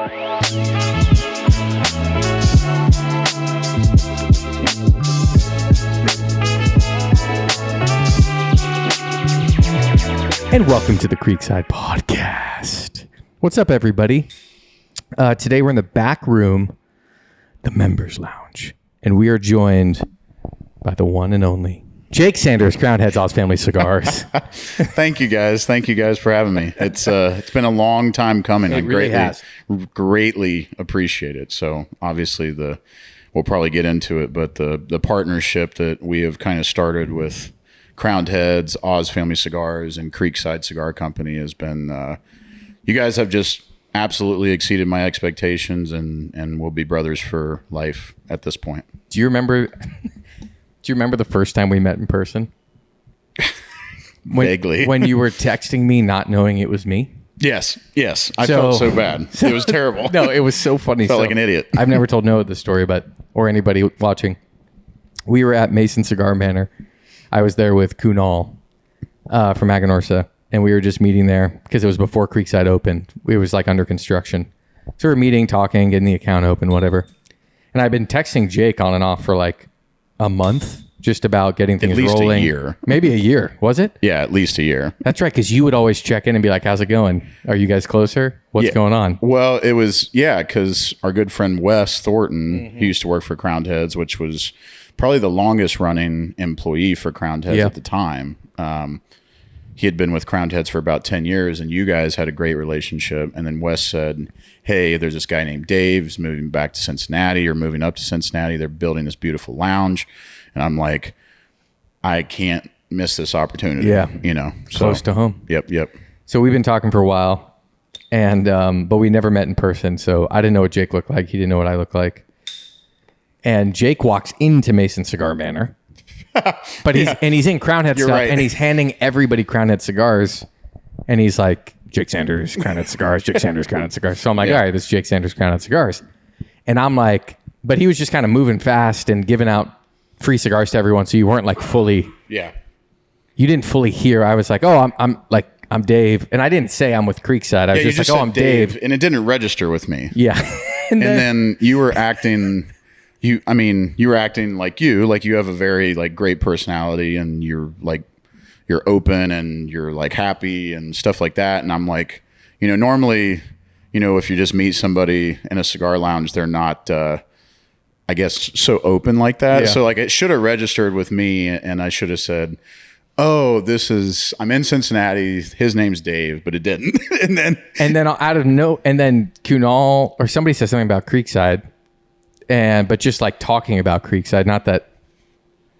And welcome to the Creekside podcast. What's up, everybody? Today we're in the back room, the members lounge, and we are joined by the one and only Jake Sanders, Crown Heads Oz Family Cigars. Thank you guys for having me. It's been a long time coming. It really has. Greatly appreciate it. So obviously we'll probably get into it, but the partnership that we have kind of started with Crown Heads, Oz Family Cigars, and Creekside Cigar Company has been, you guys have just absolutely exceeded my expectations, and we'll be brothers for life at this point. Do you remember the first time we met in person? Vaguely. When you were texting me not knowing it was me? Yes. I felt so bad. It was terrible. No, it was so funny. Felt like an idiot. I've never told Noah this story, or anybody watching. We were at Mason Cigar Manor. I was there with Kunal from Aganorsa, and we were just meeting there because it was before Creekside opened. It was like under construction. So we were meeting, talking, getting the account open, whatever. And I've been texting Jake on and off for like a month, just about getting things rolling. At least a year. Maybe a year, was it? Yeah, at least a year. That's right, because you would always check in and be like, how's it going? Are you guys closer? What's going on? Well, it was, because our good friend Wes Thornton, he used to work for Crown Heads, which was probably the longest running employee for Crown Heads at the time. He had been with Crown Heads for about 10 years, and you guys had a great relationship. And then Wes said, hey, there's this guy named Dave who's moving back to Cincinnati or moving up to Cincinnati. They're building this beautiful lounge. And I'm like, I can't miss this opportunity. Yeah. Close to home. Yep. So we've been talking for a while, and but we never met in person. So I didn't know what Jake looked like. He didn't know what I looked like. And Jake walks into Mason Cigar Manor, but he's in Crown Head stuff, right. And he's handing everybody Crown Head cigars, and he's like, Jake Sanders, Crown Head Cigars, Jake Sanders, Crown Head Cigars. So I'm like, all right, this is Jake Sanders, Crown Head Cigars. And I'm like, but he was just kind of moving fast and giving out free cigars to everyone, so you weren't like fully. Yeah. You didn't fully hear. I was like, oh, I'm Dave, and I didn't say I'm with Creekside. I was just like, oh, I'm Dave, and it didn't register with me. Yeah. and then you were acting. You were acting like you have a very like great personality, and you're open and you're like happy and stuff like that. And I'm like, normally, if you just meet somebody in a cigar lounge, they're not, I guess, so open like that. Yeah. So like it should have registered with me, and I should have said, oh, I'm in Cincinnati. His name's Dave, but it didn't. and then out of and then Kunal or somebody said something about Creekside. But just like talking about Creekside, not that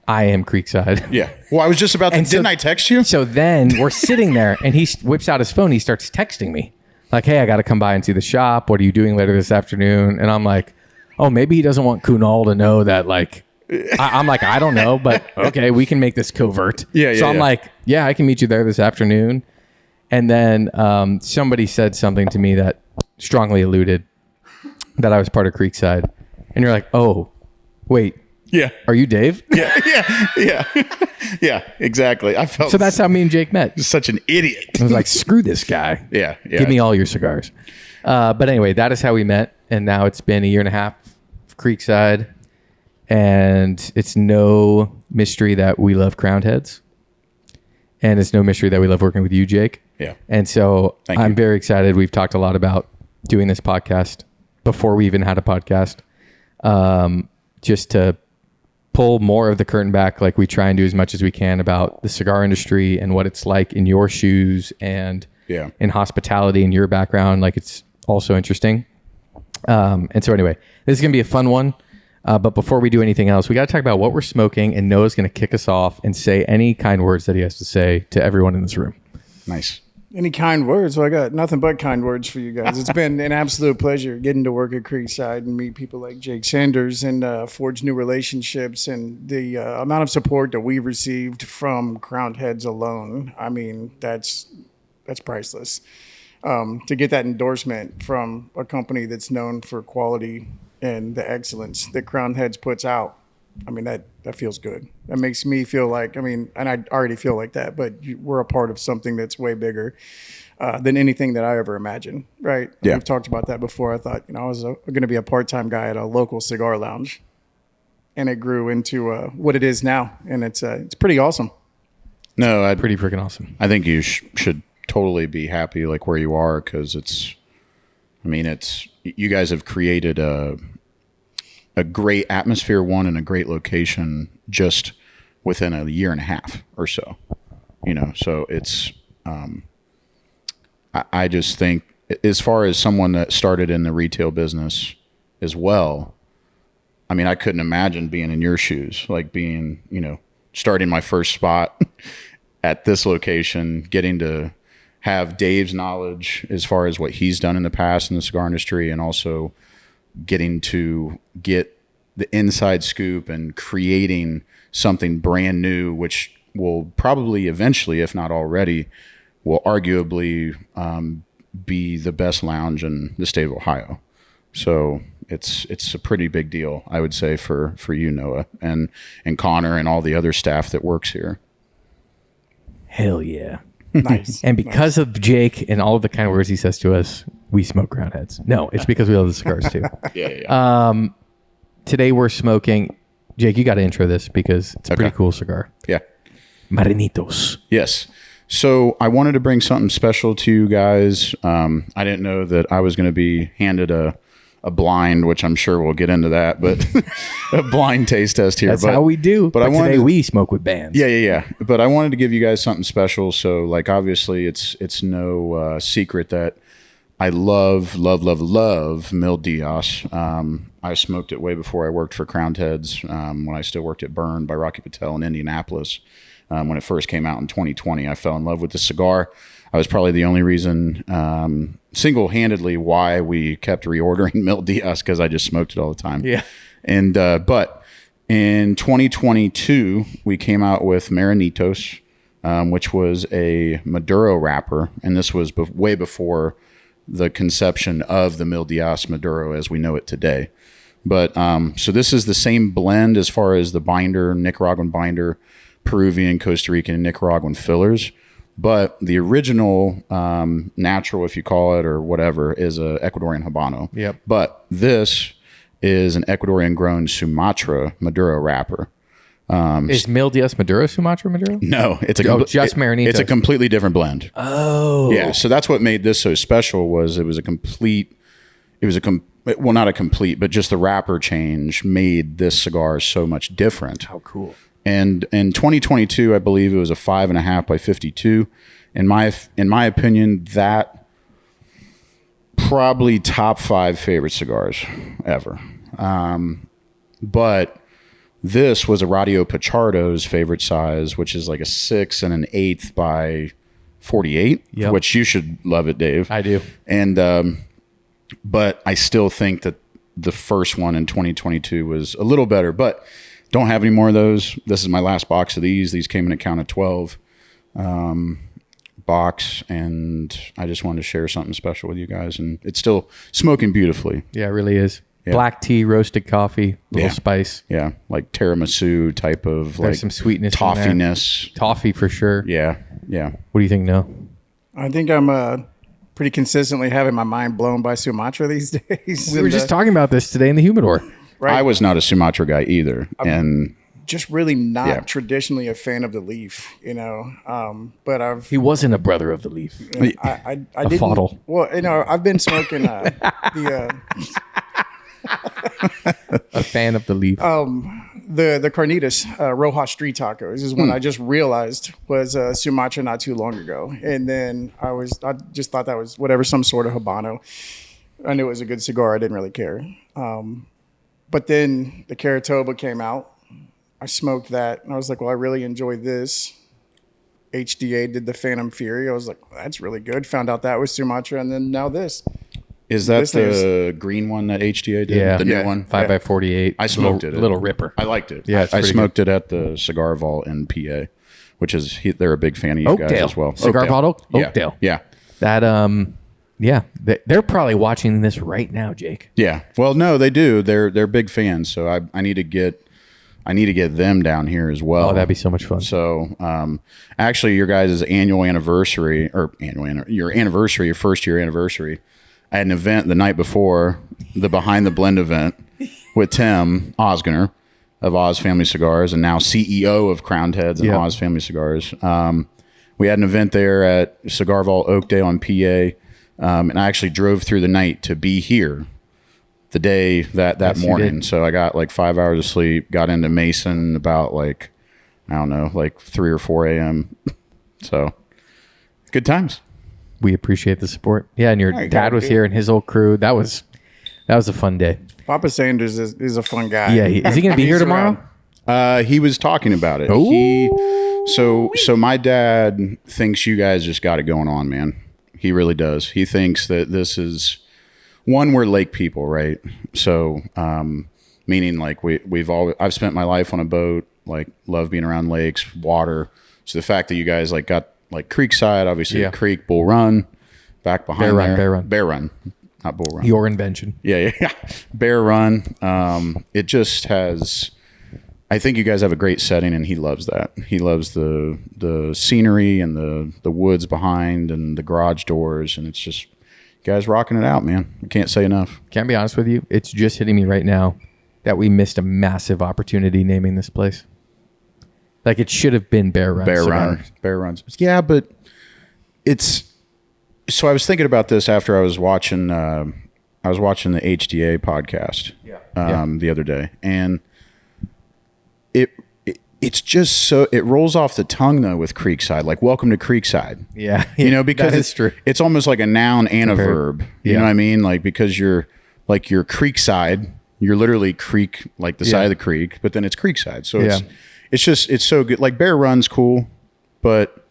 I am Creekside. Yeah. Well, I was just about to, didn't I text you? So then we're sitting there, and he whips out his phone. He starts texting me like, hey, I got to come by and see the shop. What are you doing later this afternoon? And I'm like, oh, maybe he doesn't want Kunal to know that, like, I'm like, I don't know, but okay, we can make this covert. Yeah. So I'm like, yeah, I can meet you there this afternoon. And then somebody said something to me that strongly alluded that I was part of Creekside. And you're like, oh, wait. Yeah. Are you Dave? Yeah. Yeah, exactly. I felt so that's how me and Jake met. Such an idiot. I was like, screw this guy. Yeah. Give me all your cigars. But anyway, that is how we met. And now it's been a year and a half of Creekside. And it's no mystery that we love Crown Heads. And it's no mystery that we love working with you, Jake. Yeah. And so I'm you. very excited. We've talked a lot about doing this podcast before we even had a podcast. Just to pull more of the curtain back, like we try and do as much as we can about the cigar industry and what it's like in your shoes and in hospitality and your background. Like it's also interesting. And so anyway, this is going to be a fun one. But before we do anything else, we got to talk about what we're smoking, and Noah's going to kick us off and say any kind words that he has to say to everyone in this room. Nice. Any kind words? Well, I got nothing but kind words for you guys. It's been an absolute pleasure getting to work at Creekside and meet people like Jake Sanders and forge new relationships, and the amount of support that we've received from Crown Heads alone. I mean, that's priceless. To get that endorsement from a company that's known for quality and the excellence that Crown Heads puts out, I mean, that feels good. That makes me feel like, I mean, and I already feel like that, but we're a part of something that's way bigger than anything that I ever imagined, right? Yeah. We've talked about that before. I thought, I was going to be a part-time guy at a local cigar lounge, and it grew into what it is now, and it's pretty awesome. No, Pretty freaking awesome. I think you should totally be happy like where you are, because you guys have created a great atmosphere, in a great location just within a year and a half or so. So it's I just think, as far as someone that started in the retail business as well, I mean, I couldn't imagine being in your shoes, like being, starting my first spot at this location, getting to have Dave's knowledge as far as what he's done in the past in the cigar industry, and also getting to get the inside scoop and creating something brand new, which will probably eventually, if not already, will arguably be the best lounge in the state of Ohio. So it's a pretty big deal, I would say, for you, Noah, and Connor and all the other staff that works here. Hell yeah. Nice. And because of Jake and all of the kind words he says to us, we smoke Crown Heads. No, it's because we love the cigars too. Yeah. Today we're smoking. Jake, you got to intro this because it's a pretty cool cigar. Yeah. Marinitos. Yes. So I wanted to bring something special to you guys. I didn't know that I was going to be handed a blind, which I'm sure we'll get into that, but a blind taste test here. That's how we do. But today we smoke with bands. Yeah. But I wanted to give you guys something special. So, like, obviously it's no secret that I love Mil Diaz. I smoked it way before I worked for Crowned Heads, when I still worked at Burn by Rocky Patel in Indianapolis. When it first came out in 2020, I fell in love with the cigar. I was probably the only reason, single-handedly, why we kept reordering Mil Diaz, because I just smoked it all the time. Yeah. And but in 2022, we came out with Marinitos, which was a Maduro wrapper, and this was way before the conception of the Mil Diaz Maduro as we know it today. But so this is the same blend as far as the binder, Nicaraguan binder, Peruvian, Costa Rican, and Nicaraguan fillers. But the original natural, if you call it, or whatever, is a Ecuadorian Habano. Yep. But this is an Ecuadorian grown Sumatra Maduro wrapper. Is Mil Diaz Maduro Sumatra Maduro? No, it's just Marinitos. It's a completely different blend. Oh. Yeah, so that's what made this so special. Well, not a complete, but just the wrapper change made this cigar so much different. How cool. And in 2022, I believe it was a 5.5 by 52. In my opinion, that probably top 5 favorite cigars ever. But this was a Radio Pichardo's favorite size, which is like a 6 1/8 by 48, Yep. which you should love it, Dave. I do. And but I still think that the first one in 2022 was a little better, but don't have any more of those. This is my last box of these. These came in a count of 12 box, and I just wanted to share something special with you guys. And it's still smoking beautifully. Yeah, it really is. Yeah. Black tea, roasted coffee, little spice. Yeah, like tiramisu type of There's like some sweetness in there. toffiness. Toffee for sure. Yeah. What do you think, Noah? I think I'm pretty consistently having my mind blown by Sumatra these days. We were just talking about this today in the humidor. Right. I was not a Sumatra guy either, and just really not traditionally a fan of the leaf, but He wasn't a brother of the leaf. I didn't. Fodl. Well, I've been smoking the A fan of the leaf. the Carnitas Rojas Street Tacos is one I just realized was Sumatra not too long ago, and then I just thought that was some sort of Habano. I knew it was a good cigar. I didn't really care. But then the Caratoba came out. I smoked that, and I was like, well, I really enjoyed this. HDA did the Phantom Fury. I was like, well, that's really good. Found out that was Sumatra, and then now this. Is that the green one that HDA did? Yeah. The new one? 5x48. I smoked it. Little ripper. I liked it. Yeah, it's I pretty smoked it at the Cigar Vault in PA, which is, they're a big fan of you guys Oakdale. as well. Cigar Vault, Oakdale. Yeah. That, they're probably watching this right now, Jake. Yeah. Well, no, they do. They're big fans. So I need to get I need to get them down here as well. Oh, that'd be so much fun. So, actually, your guys' your anniversary, your first year anniversary, I had an event the night before, the Behind the Blend event with Tim Osgener of Oz Family Cigars, and now CEO of Crowned Heads and Oz Family Cigars. We had an event there at Cigar Vault Oakdale in PA, and I actually drove through the night to be here the day that morning. So I got like 5 hours of sleep, got into Mason about like, I don't know, like 3 or 4 a.m. So good times. We appreciate the support. Yeah, and your dad was here and his whole crew. That was a fun day. Papa Sanders is a fun guy. Yeah, is he going to be here tomorrow? He was talking about it. So my dad thinks you guys just got it going on, man. He really does. He thinks that this is one, we're lake people, right? So, meaning like I've spent my life on a boat, like love being around lakes, water. So the fact that you guys like got like Creekside, obviously Creek, Bull Run, back behind Bear Run, not Bull Run. Your invention. Yeah. Bear Run. It just has, I think you guys have a great setting, and he loves that. He loves the scenery and the woods behind and the garage doors, and it's just, you guys rocking it out, man. I can't say enough. Can't be honest with you. It's just hitting me right now that we missed a massive opportunity naming this place. Like it should have been Bear Run. Bear Runs. Yeah, but it's, so I was thinking about this after I was watching the HDA podcast the other day, and it's just so, it rolls off the tongue though with Creekside, like welcome to Creekside. Yeah. Because it's true. It's almost like a noun and a verb. You know what I mean? Like, because you're Creekside, you're literally creek, like the side of the creek, but then it's Creekside. So it's so good. Like Bear Run's cool, but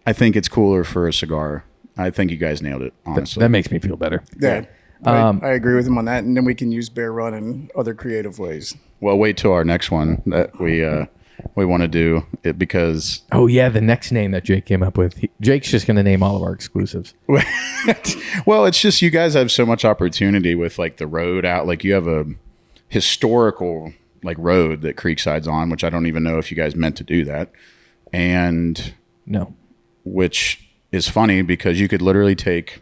I think it's cooler for a cigar. I think you guys nailed it, honestly. That makes me feel better. Yeah. I agree with him on that. And then we can use Bear Run in other creative ways. Well, wait till our next one that we want to do it, because the next name that Jake came up with. Jake's just going to name all of our exclusives. Well, it's just, you guys have so much opportunity with like the road out. Like you have a historical like road that Creekside's on, which I don't even know if you guys meant to do that. And no, which is funny because you could literally take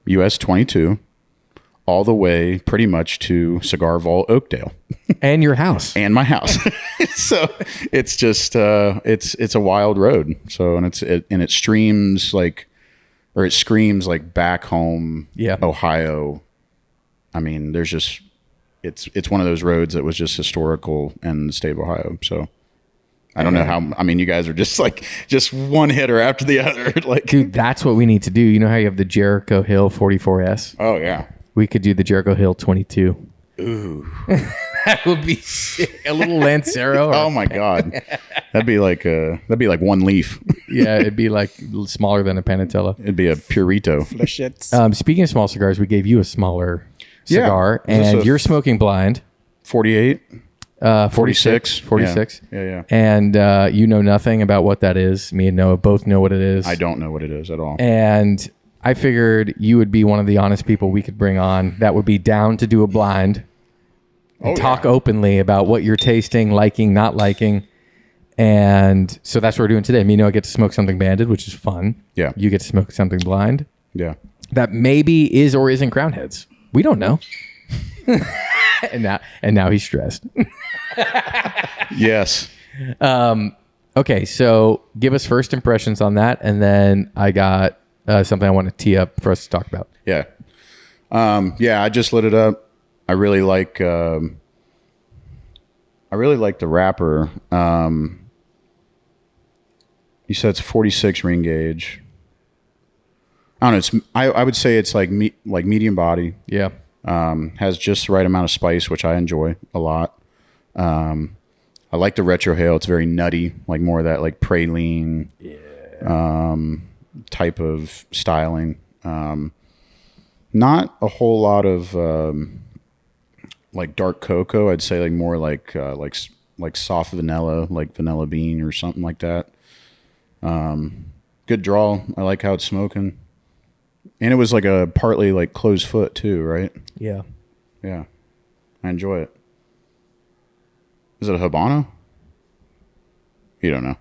US 22 all the way pretty much to Cigar Vault Oakdale. And your house. And my house. So it's just, it's a wild road. So, and it streams like, or it screams like back home, Ohio. I mean, there's just, it's one of those roads that was just historical in the state of Ohio. So I don't know how, I mean, you guys are just like, just one hitter after the other. Like, dude, that's what we need to do. You know how you have the Jericho Hill 44S? Oh yeah. We could do the Jericho Hill 22. Ooh. That would be sick. A little Lancero. Oh my God. That'd be like one leaf. Yeah, it'd be like smaller than a Panatella. It'd be a Purito. Speaking of small cigars, we gave you a smaller cigar, and you're smoking blind. 48? 46. 46. Yeah. And you know nothing about what that is. Me and Noah both know what it is. I don't know what it is at all. And I figured you would be one of the honest people we could bring on that would be down to do a blind and talk openly about what you're tasting, liking, not liking. And so that's what we're doing today. Me and Noah get to smoke something banded, which is fun. Yeah. You get to smoke something blind. Yeah. That maybe is or isn't Crown Heads. We don't know. and now he's stressed. Yes. Okay, so give us first impressions on that, and then I got something I want to tee up for us to talk about. Yeah. I just lit it up. I really like the wrapper. You said it's 46 ring gauge. I don't know. I would say it's like medium body. Yeah. Has just the right amount of spice, which I enjoy a lot. I like the retro hail. It's very nutty, like more of that like praline type of styling. Not a whole lot of like dark cocoa. I'd say like more like soft vanilla, like vanilla bean or something like that. Good draw. I like how it's smoking. And it was like a partly like closed foot too, right? Yeah. Yeah. I enjoy it. Is it a Habano? You don't know.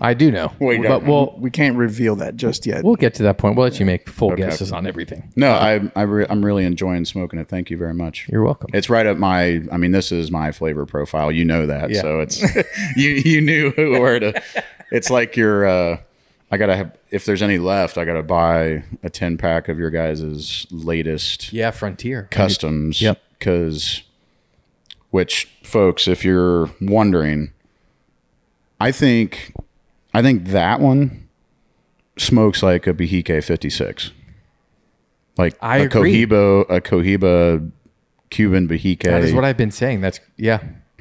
I do know. But we can't reveal that just yet. we'll get to that point. We'll let you make full guesses on everything. No, I'm really enjoying smoking it. Thank you very much. You're welcome. It's right up my. I mean, this is my flavor profile. You know that, so it's you knew where to. It's like your. I gotta have. If there's any left, I gotta buy a 10-pack of your guys' latest. Yeah, Frontier Customs. Yep. Which, folks, if you're wondering, I think that one smokes like a Behike 56. Like I agree. A Cohiba Cuban Behike. That is what I've been saying. I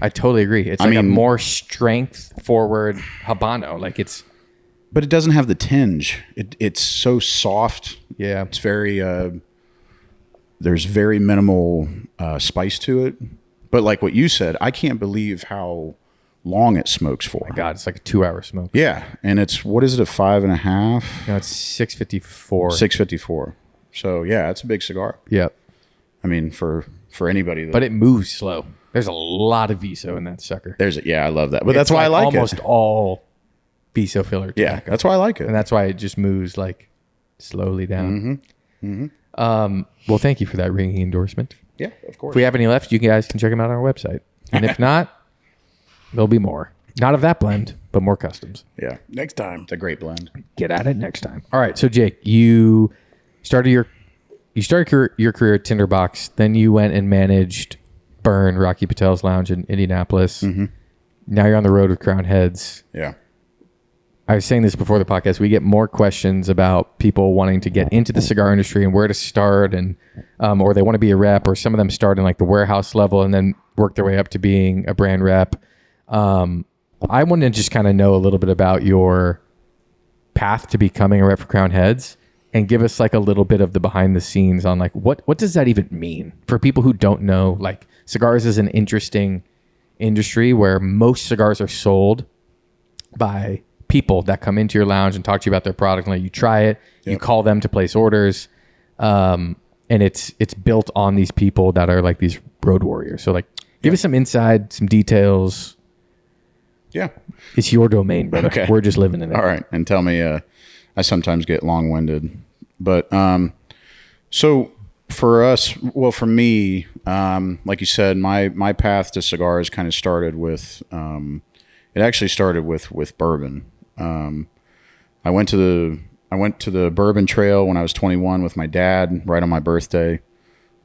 totally agree. It's like a more strength forward Habano. Like but it doesn't have the tinge. It's so soft. Yeah. It's very, there's very minimal spice to it. But like what you said, I can't believe how long it smokes for. Oh my God, it's like a 2-hour smoke. Yeah. And it's, what is it, a 5.5? No, it's 654. 654. So yeah, it's a big cigar. Yep. I mean, for anybody. But it moves slow. There's a lot of Viso in that sucker. Yeah, I love that. But that's why I like almost it. all Viso filler tobacco. Yeah, that's why I like it. And that's why it just moves like slowly down. Well, thank you for that ringing endorsement. Yeah, of course. If we have any left, you guys can check them out on our website. And if not, there'll be more. Not of that blend, but more customs. Yeah. Next time. It's a great blend. Get at it next time. All right. So Jake, you started your career at Tinderbox. Then you went and managed Burn, Rocky Patel's Lounge in Indianapolis. Now you're on the road with Crown Heads. Yeah. I was saying this before the podcast. We get more questions about people wanting to get into the cigar industry and where to start, and or they want to be a rep, or some of them start in like the warehouse level and then work their way up to being a brand rep. I want to just kind of know a little bit about your path to becoming a rep for Crown Heads, and give us like a little bit of the behind the scenes on like what does that even mean for people who don't know. Like, cigars is an interesting industry where most cigars are sold by people that come into your lounge and talk to you about their product and let you try it. Yep. You call them to place orders. And it's built on these people that are like these road warriors. So like, give us some insight, some details. Yeah. It's your domain, brother. Okay. We're just living in it. All right. And tell me, I sometimes get long-winded, but, so for us, well, for me, like you said, my path to cigars kind of started with, it actually started with bourbon. I went to the bourbon trail when I was 21 with my dad right on my birthday.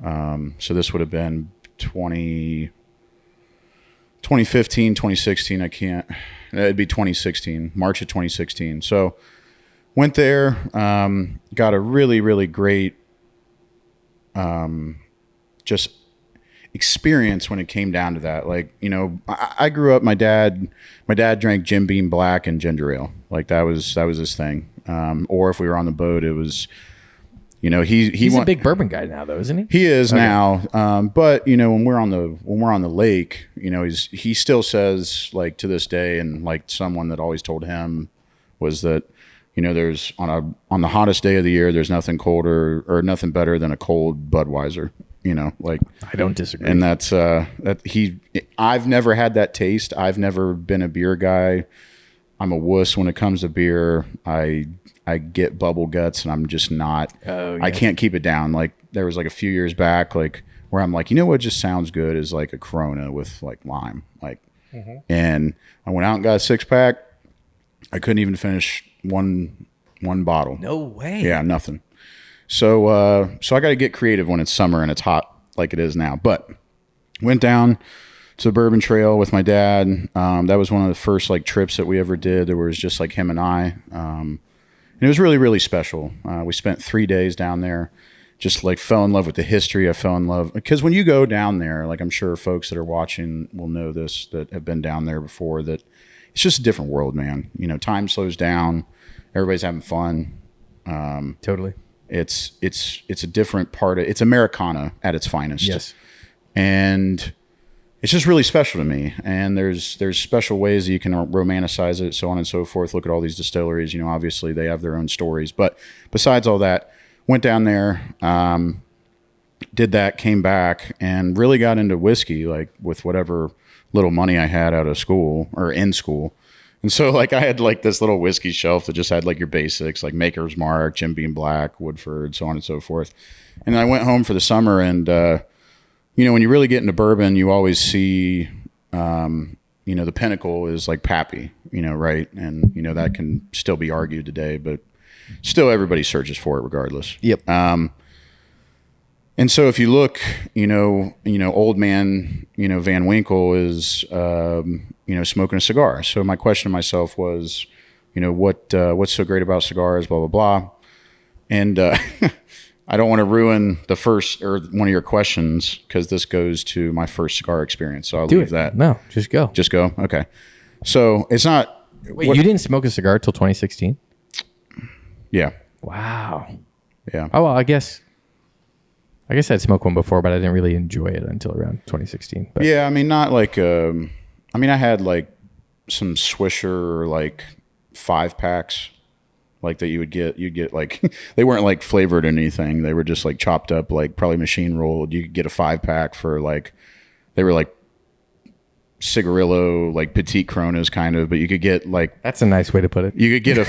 So this would have been 2015, 2016. It'd be 2016, March of 2016. So went there, got a really, really great, just experience when it came down to that. Like, you know, I grew up, my dad drank Jim Beam Black and ginger ale. Like that was his thing. Or if we were on the boat, it was, you know, he's a big bourbon guy now though, isn't he? He is now. But you know, when we're on the lake, you know, he still says, like, to this day, and like someone that always told him was that, you know, there's on the hottest day of the year, there's nothing colder or nothing better than a cold Budweiser. You know, like, I don't disagree. And that's I've never had that taste. I've never been a beer guy. I'm a wuss when it comes to beer. I get bubble guts and I'm just not, I can't keep it down. Like there was like a few years back, like where I'm like, you know what just sounds good is like a Corona with like lime. Like, and I went out and got a 6-pack. I couldn't even finish one bottle. No way. Yeah, nothing. So I got to get creative when it's summer and it's hot like it is now. But went down to the Bourbon Trail with my dad. That was one of the first like trips that we ever did. There was just like him and I. And it was really, really special. We spent 3 days down there. Just like fell in love with the history. I fell in love because when you go down there, like I'm sure folks that are watching will know this, that have been down there before, that it's just a different world, man. You know, time slows down. Everybody's having fun. Totally. It's a different part of, it's Americana at its finest. Yes. And it's just really special to me. And there's special ways that you can romanticize it, so on and so forth. Look at all these distilleries, you know, obviously they have their own stories, but besides all that, went down there, did that, came back and really got into whiskey, like with whatever little money I had out of school or in school, And so like I had like this little whiskey shelf that just had like your basics, like Maker's Mark, Jim Beam Black, Woodford, so on and so forth. And I went home for the summer, and you know, when you really get into bourbon, you always see, you know, the pinnacle is like Pappy, you know, right? And, you know, that can still be argued today, but still everybody searches for it regardless. Yep. And so if you look, you know, old man, you know, Van Winkle is, you know, smoking a cigar. So my question to myself was, you know, what's so great about cigars, blah, blah, blah. And I don't want to ruin the first or one of your questions because this goes to my first cigar experience. So I'll leave that. No, just go. Just go. Okay. So it's not. Wait, you didn't smoke a cigar till 2016? Yeah. Wow. Yeah. Oh, well, I guess I'd smoked one before, but I didn't really enjoy it until around 2016. But. Yeah. I mean, not like, I mean, I had like some Swisher, like 5-packs. Like that you'd get like, they weren't like flavored or anything. They were just like chopped up, like probably machine rolled. You could get a 5-pack for like, they were like cigarillo, like petite Coronas kind of, but you could get like, that's a nice way to put it. You could get you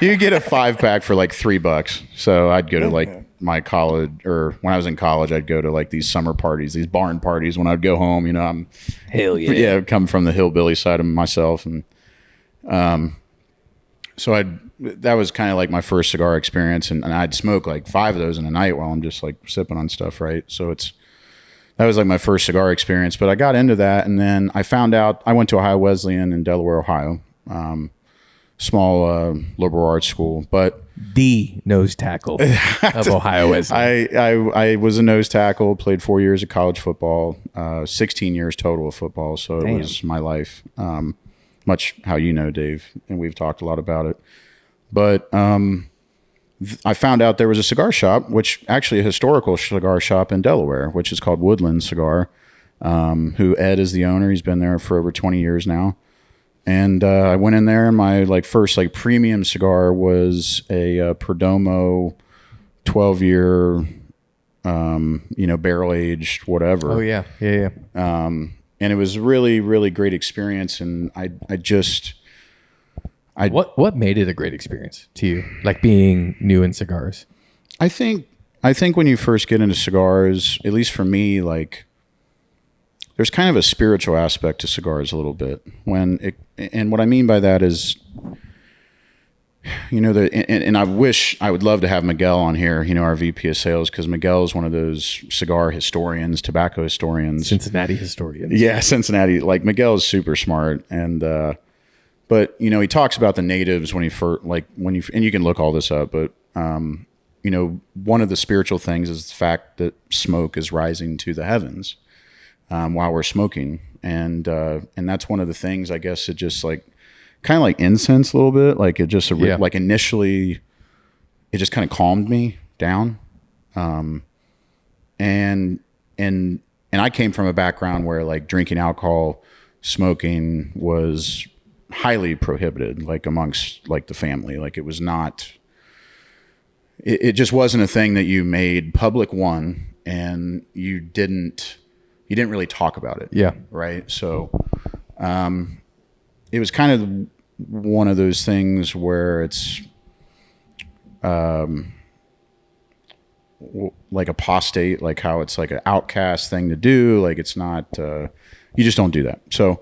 could get a 5-pack for like $3. So I'd go to like my college, or when I was in college, I'd go to like these summer parties, these barn parties when I'd go home, you know, I'm hell yeah. Yeah. I'd come from the hillbilly side of myself. And, so that was kind of like my first cigar experience, and I'd smoke like 5 of those in a night while I'm just like sipping on stuff, right? So that was like my first cigar experience. But I got into that, and then I found out I went to Ohio Wesleyan in Delaware, Ohio, small liberal arts school, but the nose tackle of Ohio Wesleyan. I was a nose tackle, played 4 years of college football, 16 years total of football, so it was my life. Much how you know, Dave, and we've talked a lot about it. But I found out there was a cigar shop, which actually a historical cigar shop in Delaware, which is called Woodland Cigar, who Ed is the owner. He's been there for over 20 years now. And I went in there, and my like first like premium cigar was a Perdomo 12-year, you know, barrel aged whatever. Oh yeah, yeah, yeah. And it was really, really great experience. And What made it a great experience to you? Like being new in cigars? I think when you first get into cigars, at least for me, like there's kind of a spiritual aspect to cigars a little bit. And what I mean by that is, you know, and I would love to have Miguel on here, you know, our VP of sales, because Miguel is one of those cigar historians, tobacco historians. Cincinnati historians. Yeah, Cincinnati. Like Miguel is super smart. And, but, you know, he talks about the natives and you can look all this up, but, you know, one of the spiritual things is the fact that smoke is rising to the heavens while we're smoking. And that's one of the things, I guess, it just like, kind of like incense a little bit. Like it just, like initially it just kind of calmed me down. And I came from a background where like drinking alcohol, smoking was highly prohibited, like amongst like the family. Like it was not, it just wasn't a thing that you made public, one, and you didn't really talk about it. Yeah. Right. So, it was kind of one of those things where it's like apostate, like how it's like an outcast thing to do. Like it's not, you just don't do that. So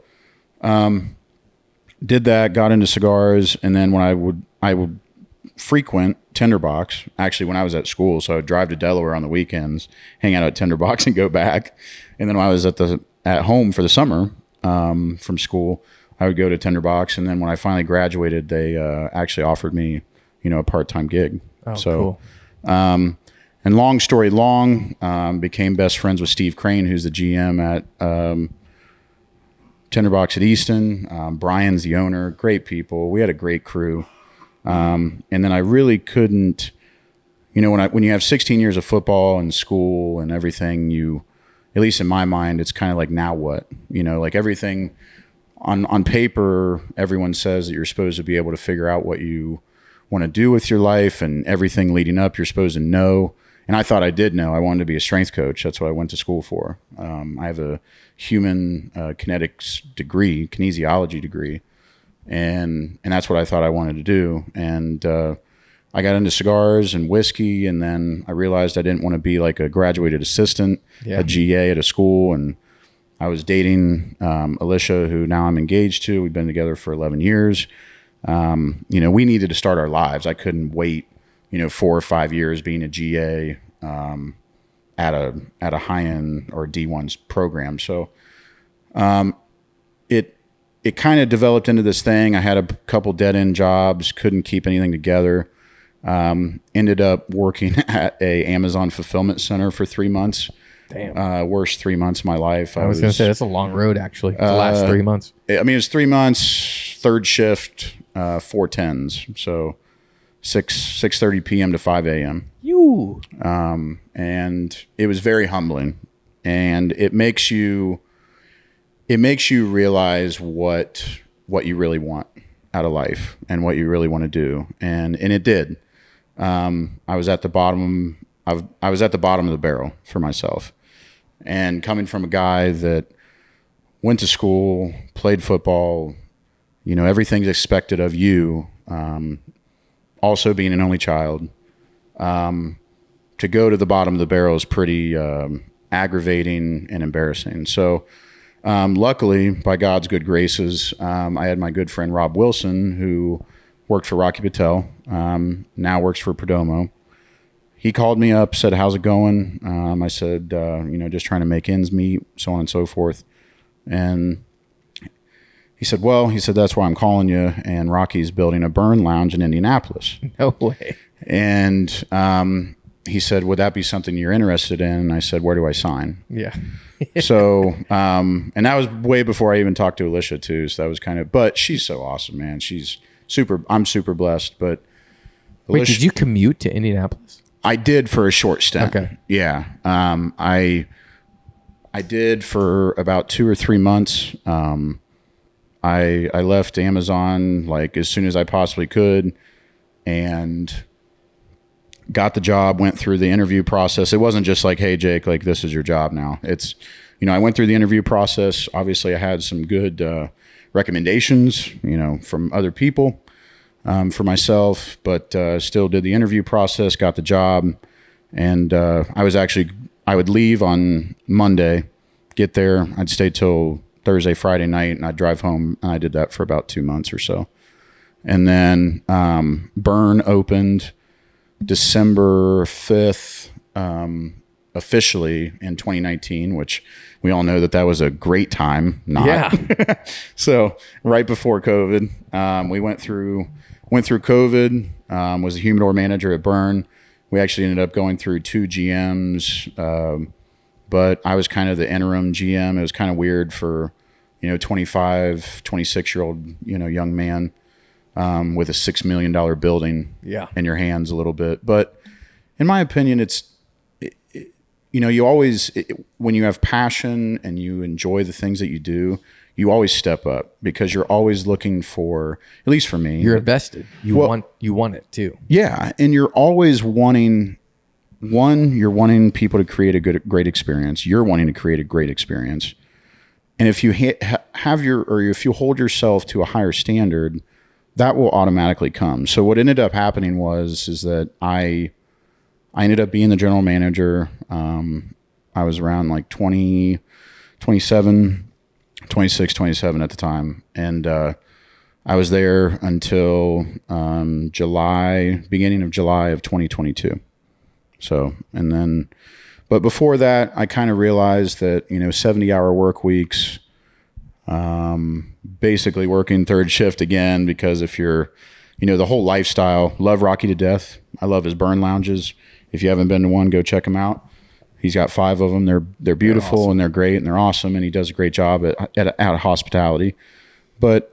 did that, got into cigars, and then when I would frequent Tinderbox, actually when I was at school. So I would drive to Delaware on the weekends, hang out at Tinderbox and go back. And then when I was at home for the summer from school, I would go to Tinderbox, and then when I finally graduated, they actually offered me, you know, a part-time gig. Oh, so, cool. And long story long, became best friends with Steve Crane, who's the GM at Tinderbox at Easton. Brian's the owner. Great people. We had a great crew. And then I really couldn't, you know, when you have 16 years of football and school and everything, at least in my mind, it's kind of like, now what? You know, like everything on paper, everyone says that you're supposed to be able to figure out what you want to do with your life, and everything leading up, you're supposed to know. And I thought I did know. I wanted to be a strength coach. That's what I went to school for. I have a human kinetics degree, kinesiology degree. and that's what I thought I wanted to do. And I got into cigars and whiskey, and then I realized I didn't want to be like a graduated assistant, a GA at a school. And I was dating Alicia, who now I'm engaged to. We've been together for 11 years. We needed to start our lives. I couldn't wait, 4 or 5 years being a GA at a high-end or D1 program. So it kind of developed into this thing. I had a couple dead-end jobs, couldn't keep anything together. Ended up working at a Amazon fulfillment center for 3 months. Damn. Worst 3 months of my life. I was going to say, that's a long road, actually, the last 3 months. I mean, it was 3 months, third shift, 410s. So 6:30 p.m. to 5 a.m. And it was very humbling. And it makes you realize what you really want out of life and what you really want to do. And it did. I was at the bottom. I was at the bottom of the barrel for myself. And coming from a guy that went to school, played football, everything's expected of you. Also being an only child, to go to the bottom of the barrel is pretty aggravating and embarrassing. So luckily, by God's good graces, I had my good friend Rob Wilson, who worked for Rocky Patel, now works for Perdomo. He called me up, said, "How's it going?" I said, just trying to make ends meet, so on and so forth. And he said, that's why I'm calling you. And Rocky's building a burn lounge in Indianapolis. No way. And he said, would that be something you're interested in? And I said, where do I sign? Yeah. So, and that was way before I even talked to Alicia too. So that was but she's so awesome, man. I'm super blessed. But Wait, did you commute to Indianapolis? I did for a short stint. Okay. Yeah. I did for about 2 or 3 months. I left Amazon like as soon as I possibly could and got the job, went through the interview process. It wasn't just like, hey, Jake, like this is your job now. It's, I went through the interview process. Obviously I had some good recommendations, from other people for myself, but still did the interview process, got the job. And I would leave on Monday, get there. I'd stay till Thursday, Friday night, and I'd drive home. And I did that for about 2 months or so. And then Burn opened December 5th, officially in 2019, which we all know that was a great time. Yeah. So right before COVID, we went through COVID, was a humidor manager at Burn. We actually ended up going through 2 GMs, but I was kind of the interim GM. It was kind of weird for, 25, 26-year-old, young man with a $6 million building in your hands a little bit. But in my opinion, you always, when you have passion and you enjoy the things that you do, you always step up because you're always looking for, at least for me. You're invested. You want it too. Yeah. And you're always wanting, you're wanting people to create a great experience. You're wanting to create a great experience. And if you if you hold yourself to a higher standard, that will automatically come. So what ended up happening is that I ended up being the general manager. I was around like 26, 27 at the time. And I was there until beginning of July of 2022. So, but before that, I kind of realized that, 70-hour work weeks, basically working third shift again, because if you're, the whole lifestyle, love Rocky to death. I love his burn lounges. If you haven't been to one, go check him out. He's got 5 of them. They're beautiful, they're awesome. And they're great and they're awesome. And he does a great job at hospitality. But,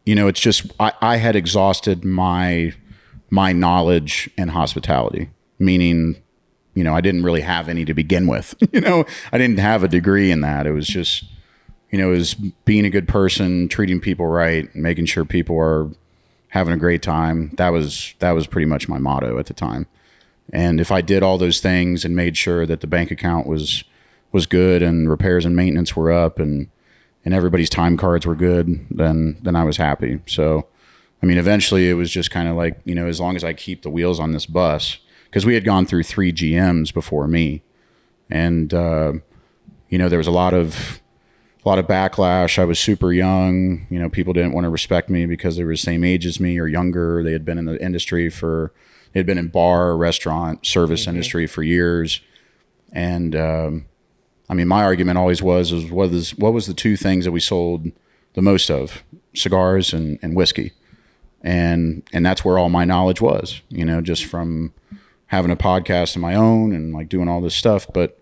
it's just, I had exhausted my knowledge in hospitality, meaning, I didn't really have any to begin with. I didn't have a degree in that. It was just, it was being a good person, treating people right, making sure people are having a great time. That was pretty much my motto at the time. And if I did all those things and made sure that the bank account was good and repairs and maintenance were up and and everybody's time cards were good, then I was happy. So, I mean, eventually it was just kind of like, as long as I keep the wheels on this bus, because we had gone through 3 GMs before me, and there was a lot of backlash. I was super young. People didn't want to respect me because they were the same age as me or younger. They had been in the industry they'd been in bar, restaurant, service industry for years. And, I mean, my argument always was what was the 2 things that we sold the most of? Cigars and whiskey. And that's where all my knowledge was, just from having a podcast of my own and like doing all this stuff. But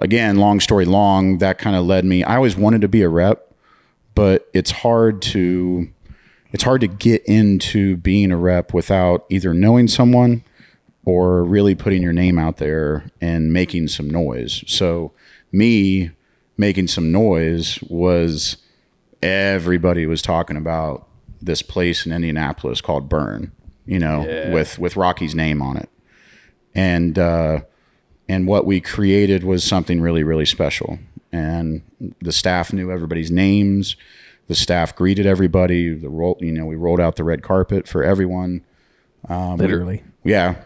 again, long story long, that kind of led me. I always wanted to be a rep, but it's hard to get into being a rep without either knowing someone or really putting your name out there and making some noise. So me making some noise was, everybody was talking about this place in Indianapolis called Burn, with Rocky's name on it. And what we created was something really, really special. And the staff knew everybody's names. The staff greeted everybody. We rolled out the red carpet for everyone. Literally.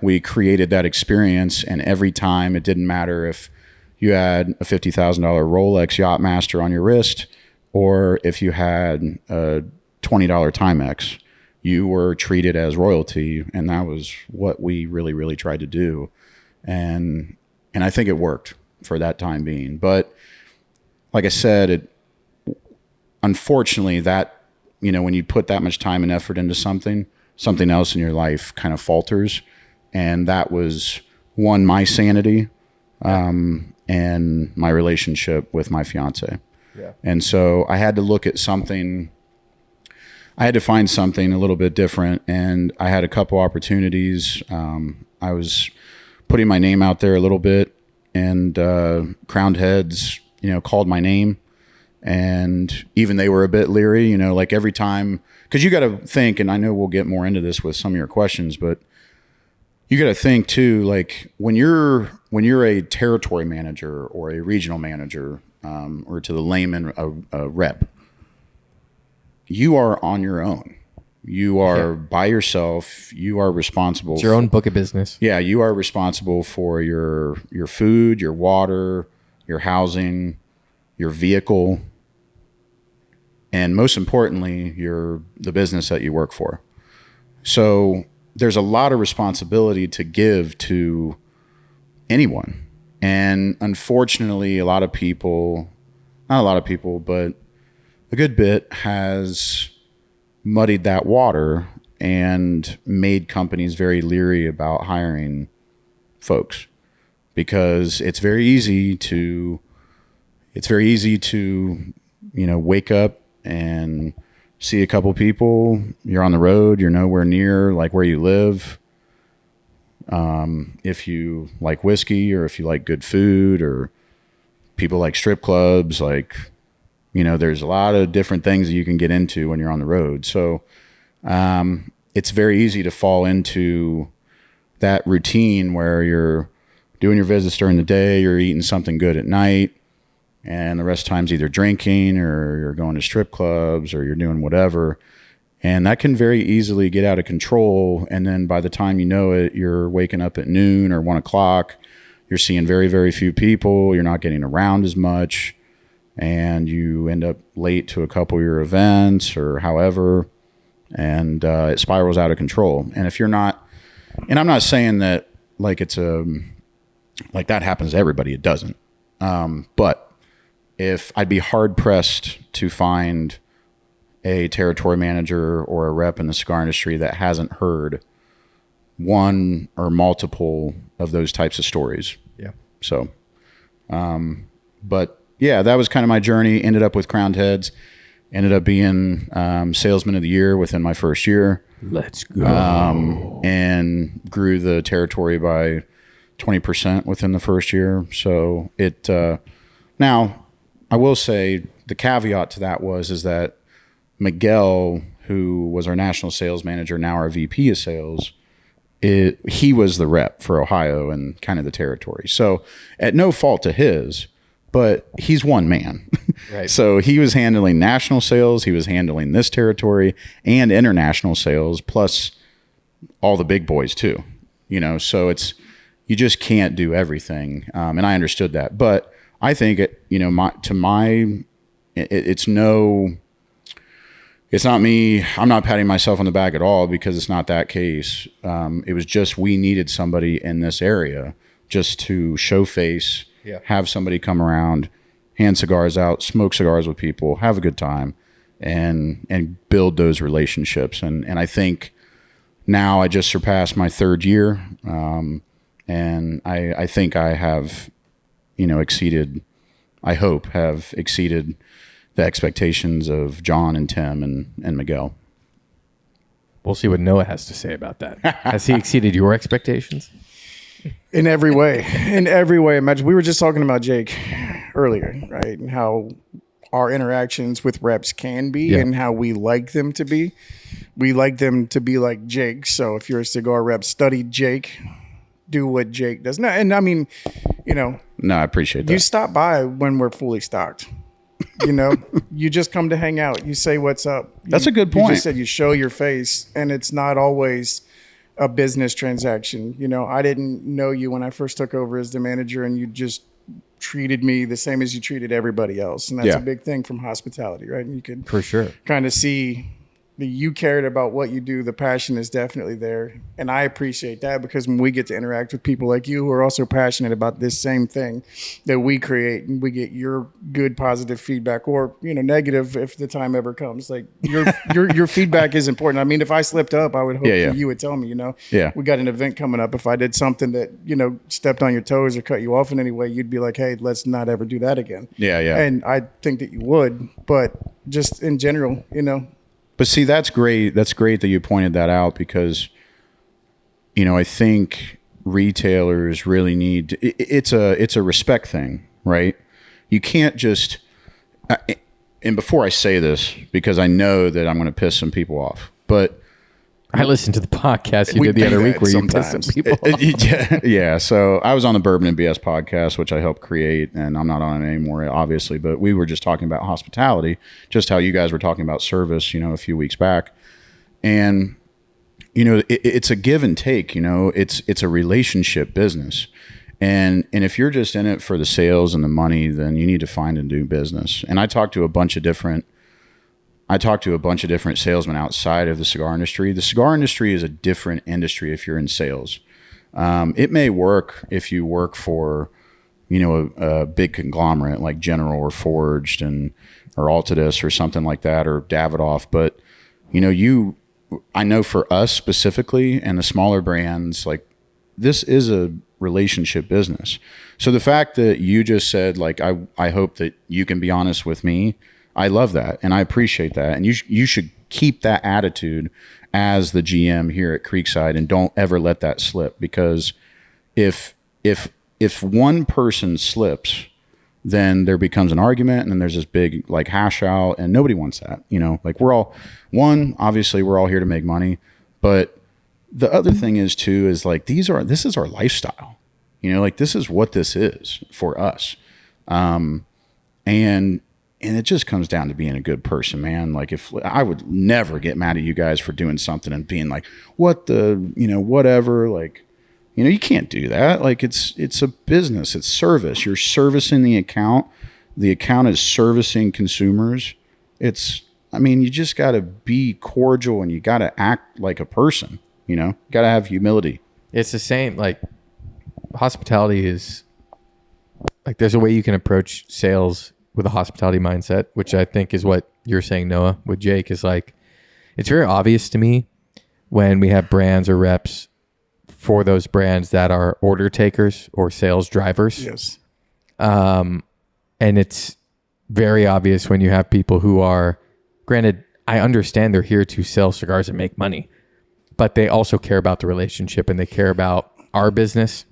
We created that experience. And every time, it didn't matter if you had a $50,000 Rolex Yachtmaster on your wrist, or if you had a $20 Timex, you were treated as royalty. And that was what we really, really tried to do. And I think it worked for that time being. But like I said, unfortunately, that, when you put that much time and effort into something else in your life kind of falters. And that was, one, my sanity, and my relationship with my fiance. Yeah. And so I had to look at something. I had to find something a little bit different. And I had a couple opportunities. I was putting my name out there a little bit, and Crowned Heads, called my name, and even they were a bit leery, like every time, because you got to think, and I know we'll get more into this with some of your questions, but you got to think too, like when you're a territory manager or a regional manager, or to the layman, a rep, you are on your own. You are by yourself. You are responsible. It's your own book of business. Yeah, you are responsible for your food, your water, your housing, your vehicle, and most importantly, the business that you work for. So there's a lot of responsibility to give to anyone. And unfortunately, not a lot of people, but a good bit has muddied that water and made companies very leery about hiring folks, because it's very easy to wake up and see a couple people. You're on the road, you're nowhere near like where you live. If you like whiskey, or if you like good food, or people like strip clubs, there's a lot of different things that you can get into when you're on the road. So it's very easy to fall into that routine where you're doing your visits during the day, you're eating something good at night, and the rest of the time's either drinking, or you're going to strip clubs, or you're doing whatever. And that can very easily get out of control. And then by the time you know it, you're waking up at noon or 1 o'clock. You're seeing very, very few people. You're not getting around as much. And you end up late to a couple of your events or however. And it spirals out of control. And if you're not, and I'm not saying that like that happens to everybody. It doesn't. But if I'd be hard pressed to find a territory manager or a rep in the cigar industry that hasn't heard one or multiple of those types of stories. Yeah. So, but yeah, that was kind of my journey. Ended up with Crowned Heads, ended up being salesman of the year within my first year. Let's go. And grew the territory by 20% within the first year. So it, now I will say the caveat to that is that Miguel, who was our national sales manager, now our VP of sales, he was the rep for Ohio and kind of the territory. So at no fault to his, but he's one man. Right. So he was handling national sales, he was handling this territory and international sales, plus all the big boys too. So you just can't do everything. And I understood that, but I think it's not me. I'm not patting myself on the back at all, because it's not that case. It was just, we needed somebody in this area just to show face, have somebody come around, hand cigars out, smoke cigars with people, have a good time, and build those relationships. And I think now I just surpassed my 3rd year. And I think I have, exceeded, I hope have exceeded the expectations of John and Tim and Miguel. We'll see what Noah has to say about that. Has he exceeded your expectations? In every way. Imagine, we were just talking about Jake earlier, right? And how our interactions with reps can be and how we like them to be. We like them to be like Jake. So if you're a cigar rep, study Jake, do what Jake does. No, and I mean, No, I appreciate that. You stop by when we're fully stocked. You just come to hang out. You say what's up. That's a good point. You just said you show your face, and it's not always a business transaction. I didn't know you when I first took over as the manager, and you just treated me the same as you treated everybody else. And that's a big thing from hospitality, right? And you could for sure kind of see that you cared about what you do. The passion is definitely there. And I appreciate that, because when we get to interact with people like you who are also passionate about this same thing that we create, and we get your good, positive feedback, or, negative if the time ever comes, like your feedback is important. I mean, if I slipped up, I would hope that you would tell me, we got an event coming up. If I did something that, stepped on your toes or cut you off in any way, you'd be like, hey, let's not ever do that again. Yeah. And I think that you would, but just in general, But see, that's great. That's great that you pointed that out, because, I think retailers really need, it's a respect thing, right? You can't just, and before I say this, because I know that I'm going to piss some people off, but I listened to the podcast you did the other week where you pissed some people off. Yeah. So I was on the Bourbon and BS podcast, which I helped create, and I'm not on it anymore, obviously, but we were just talking about hospitality, just how you guys were talking about service, a few weeks back. And, it's a give and take, it's a relationship business. And if you're just in it for the sales and the money, then you need to find and do business. And I talked to a bunch of different salesmen outside of the cigar industry. The cigar industry is a different industry if you're in sales. It may work if you work for, a big conglomerate like General or Forged or Altadis or something like that, or Davidoff. But, I know for us specifically and the smaller brands, like, this is a relationship business. So the fact that you just said, like, I hope that you can be honest with me, I love that, and I appreciate that. And you should keep that attitude as the GM here at Creekside, and don't ever let that slip, because if one person slips, then there becomes an argument, and then there's this big, like, hash out, and nobody wants that. Like, obviously we're all here to make money, but the other thing is too, is like, this is our lifestyle, like, this is what this is for us. And it just comes down to being a good person, man. Like, if I would never get mad at you guys for doing something and being like, whatever, like, you can't do that. Like, it's a business, it's service. You're servicing the account. The account is servicing consumers. You just got to be cordial, and you got to act like a person, got to have humility. It's the same, like, hospitality is like, there's a way you can approach sales with a hospitality mindset, which I think is what you're saying, Noah, with Jake, is like, it's very obvious to me when we have brands or reps for those brands that are order takers or sales drivers. Yes. And it's very obvious when you have people who are, granted, I understand they're here to sell cigars and make money, but they also care about the relationship, and they care about our business,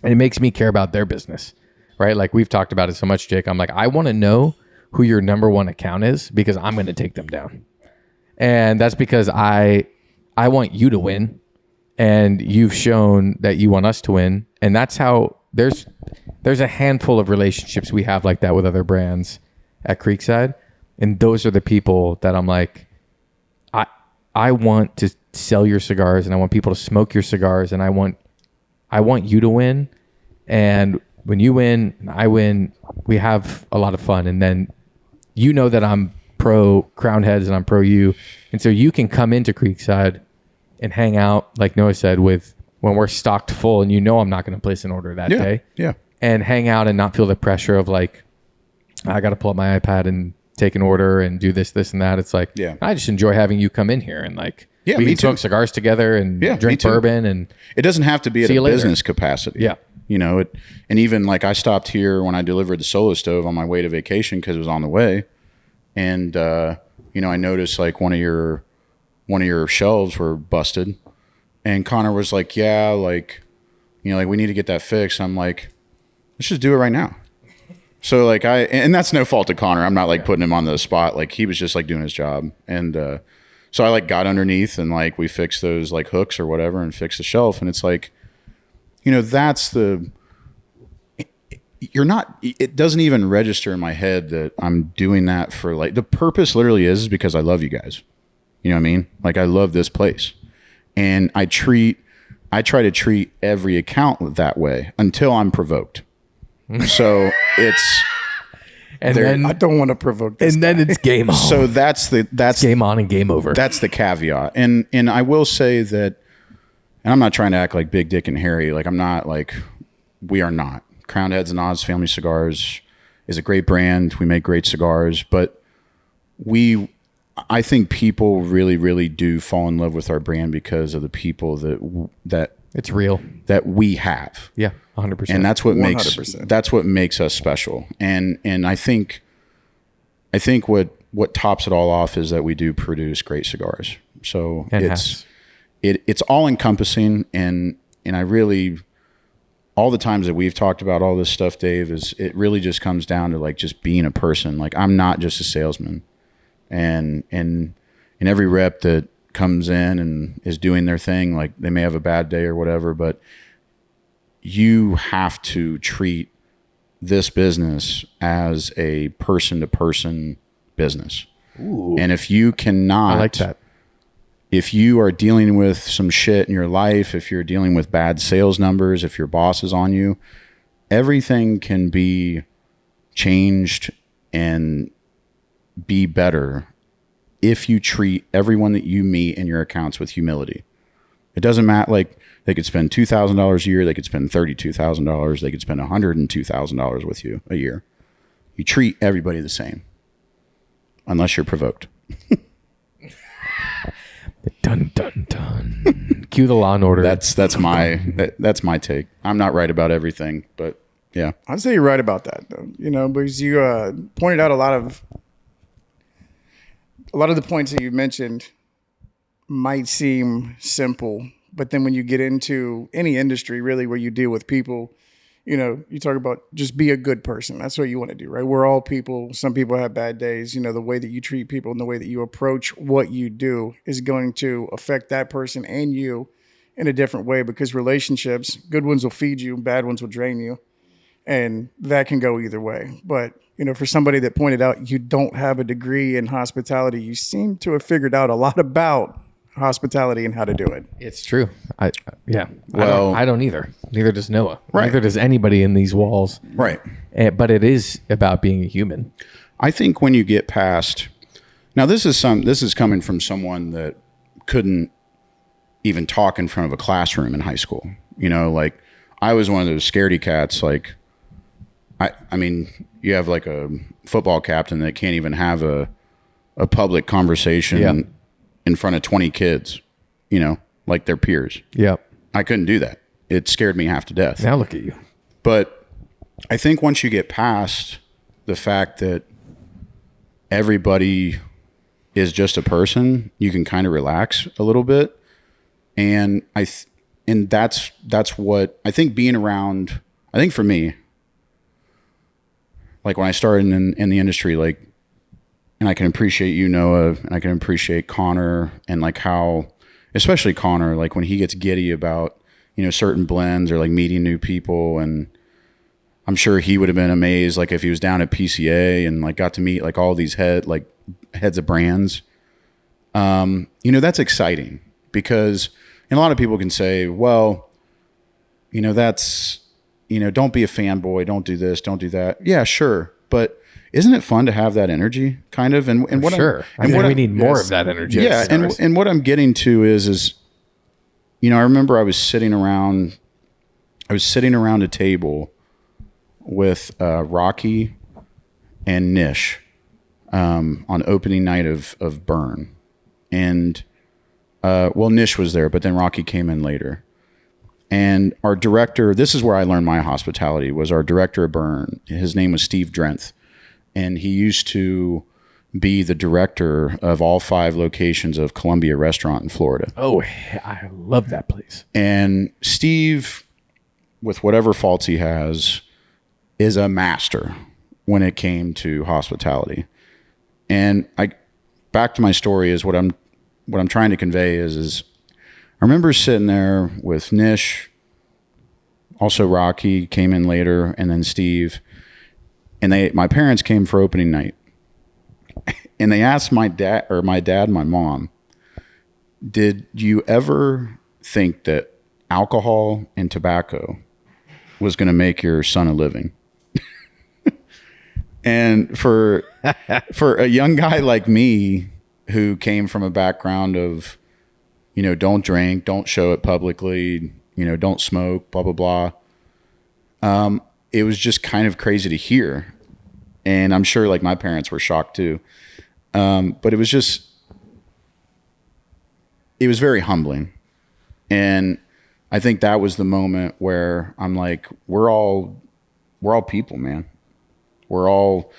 and it makes me care about their business. Right? Like, we've talked about it so much, Jake. I'm like, I want to know who your number one account is, because I'm going to take them down. And that's because I want you to win, and you've shown that you want us to win. And that's how there's a handful of relationships we have like that with other brands at Creekside, and those are the people that I'm like, I want to sell your cigars, and I want people to smoke your cigars, and I want you to win. And when you win and I win, we have a lot of fun. And then you know that I'm pro Crown Heads and I'm pro you. And so you can come into Creekside and hang out, like Noah said, with when we're stocked full, and you know I'm not going to place an order that day. Yeah. And hang out and not feel the pressure of like, I got to pull up my iPad and take an order and do this, and that. It's like, I just enjoy having you come in here and like, we can smoke cigars together and drink bourbon. And it doesn't have to be at a business capacity. Yeah. You know, and even like I stopped here when I delivered the Solo Stove on my way to vacation because it was on the way. And, you know, I noticed like one of your shelves were busted. And Connor was like, yeah, like, you know, like we need to get that fixed. I'm like, let's just do it right now. So like and that's no fault of Connor. I'm not like putting him on the spot. Like he was just like doing his job. And, so I like got underneath and like we fixed those like hooks or whatever and fixed the shelf. And it's like, you know, it doesn't even register in my head that I'm doing that for like, the purpose literally is because I love you guys. You know what I mean? Like I love this place. And I try to treat every account that way until I'm provoked. So it's, and then I don't want to provoke this. And then it's game on. So that's game on and game over. That's the caveat. And I will say that, and I'm not trying to act like Big Dick and Harry. Like I'm not like, we are not. Crown Heads and Oz Family Cigars is a great brand. We make great cigars, but I think people really, really do fall in love with our brand because of the people that it's real that we have. Yeah, 100%. And that's what makes us special. And I think what tops it all off is that we do produce great cigars. So it's all encompassing, and I really, all the times that we've talked about all this stuff, Dave, is it really just comes down to like just being a person. Like I'm not just a salesman, and every rep that comes in and is doing their thing, like they may have a bad day or whatever, but you have to treat this business as a person-to-person business. Ooh. And if you cannot, I like that. If you are dealing with some shit in your life, if you're dealing with bad sales numbers, if your boss is on you, everything can be changed and be better if you treat everyone that you meet in your accounts with humility. It doesn't matter. Like they could spend $2,000 a year. They could spend $32,000. They could spend $102,000 with you a year. You treat everybody the same unless you're provoked. Dun, dun, dun. Cue the Law and Order. That's my take. I'm not right about everything, but yeah. I'd say you're right about that, though. You know, because you pointed out a lot of the points that you mentioned might seem simple, but then when you get into any industry, really, where you deal with people, you know, you talk about just be a good person. That's what you want to do, right? We're all people. Some people have bad days. You know, the way that you treat people and the way that you approach what you do is going to affect that person and you in a different way, because relationships, good ones will feed you, bad ones will drain you. And that can go either way. But, you know, for somebody that pointed out you don't have a degree in hospitality, you seem to have figured out a lot about hospitality and how to do it. It's true. Well, I don't either. Neither does Noah. Right. Neither does anybody in these walls. Right. But it is about being a human. I think when you get past, now this is coming from someone that couldn't even talk in front of a classroom in high school. You know, like I was one of those scaredy cats. Like, I mean, you have like a football captain that can't even have a public conversation in front of 20 kids, you know, like their peers. Yep. I couldn't do that. It scared me half to death. Now look at you. But I think once you get past the fact that everybody is just a person, you can kind of relax a little bit. And that's what I think being around, I think for me, like when I started in the industry, like, and I can appreciate you, Noah, and I can appreciate Connor, and like how, especially Connor, like when he gets giddy about, you know, certain blends or like meeting new people, and I'm sure he would have been amazed, like if he was down at PCA and like got to meet like all these heads of brands. That's exciting because, and a lot of people can say, well, that's, don't be a fanboy, don't do this, don't do that. Yeah, sure. But isn't it fun to have that energy kind of? And what sure. We need more of that energy. Yeah. And what I'm getting to is, I remember I was sitting around a table with Rocky and Nish on opening night of Burn. And Nish was there, but then Rocky came in later. And our director, this is where I learned my hospitality, was our director of Burn. His name was Steve Drenth. And he used to be the director of all 5 locations of Columbia Restaurant in Florida. Oh, I love that place. And Steve, with whatever faults he has, is a master when it came to hospitality. And back to my story is what I'm trying to convey is I remember sitting there with Nish, also Rocky came in later, and then Steve, and my parents came for opening night, and they asked my dad and my mom, did you ever think that alcohol and tobacco was going to make your son a living? And for a young guy like me who came from a background of, don't drink, don't show it publicly, don't smoke, blah, blah, blah. It was just kind of crazy to hear. And I'm sure like my parents were shocked too. But it was very humbling. And I think that was the moment where I'm like, we're all people, man. We're all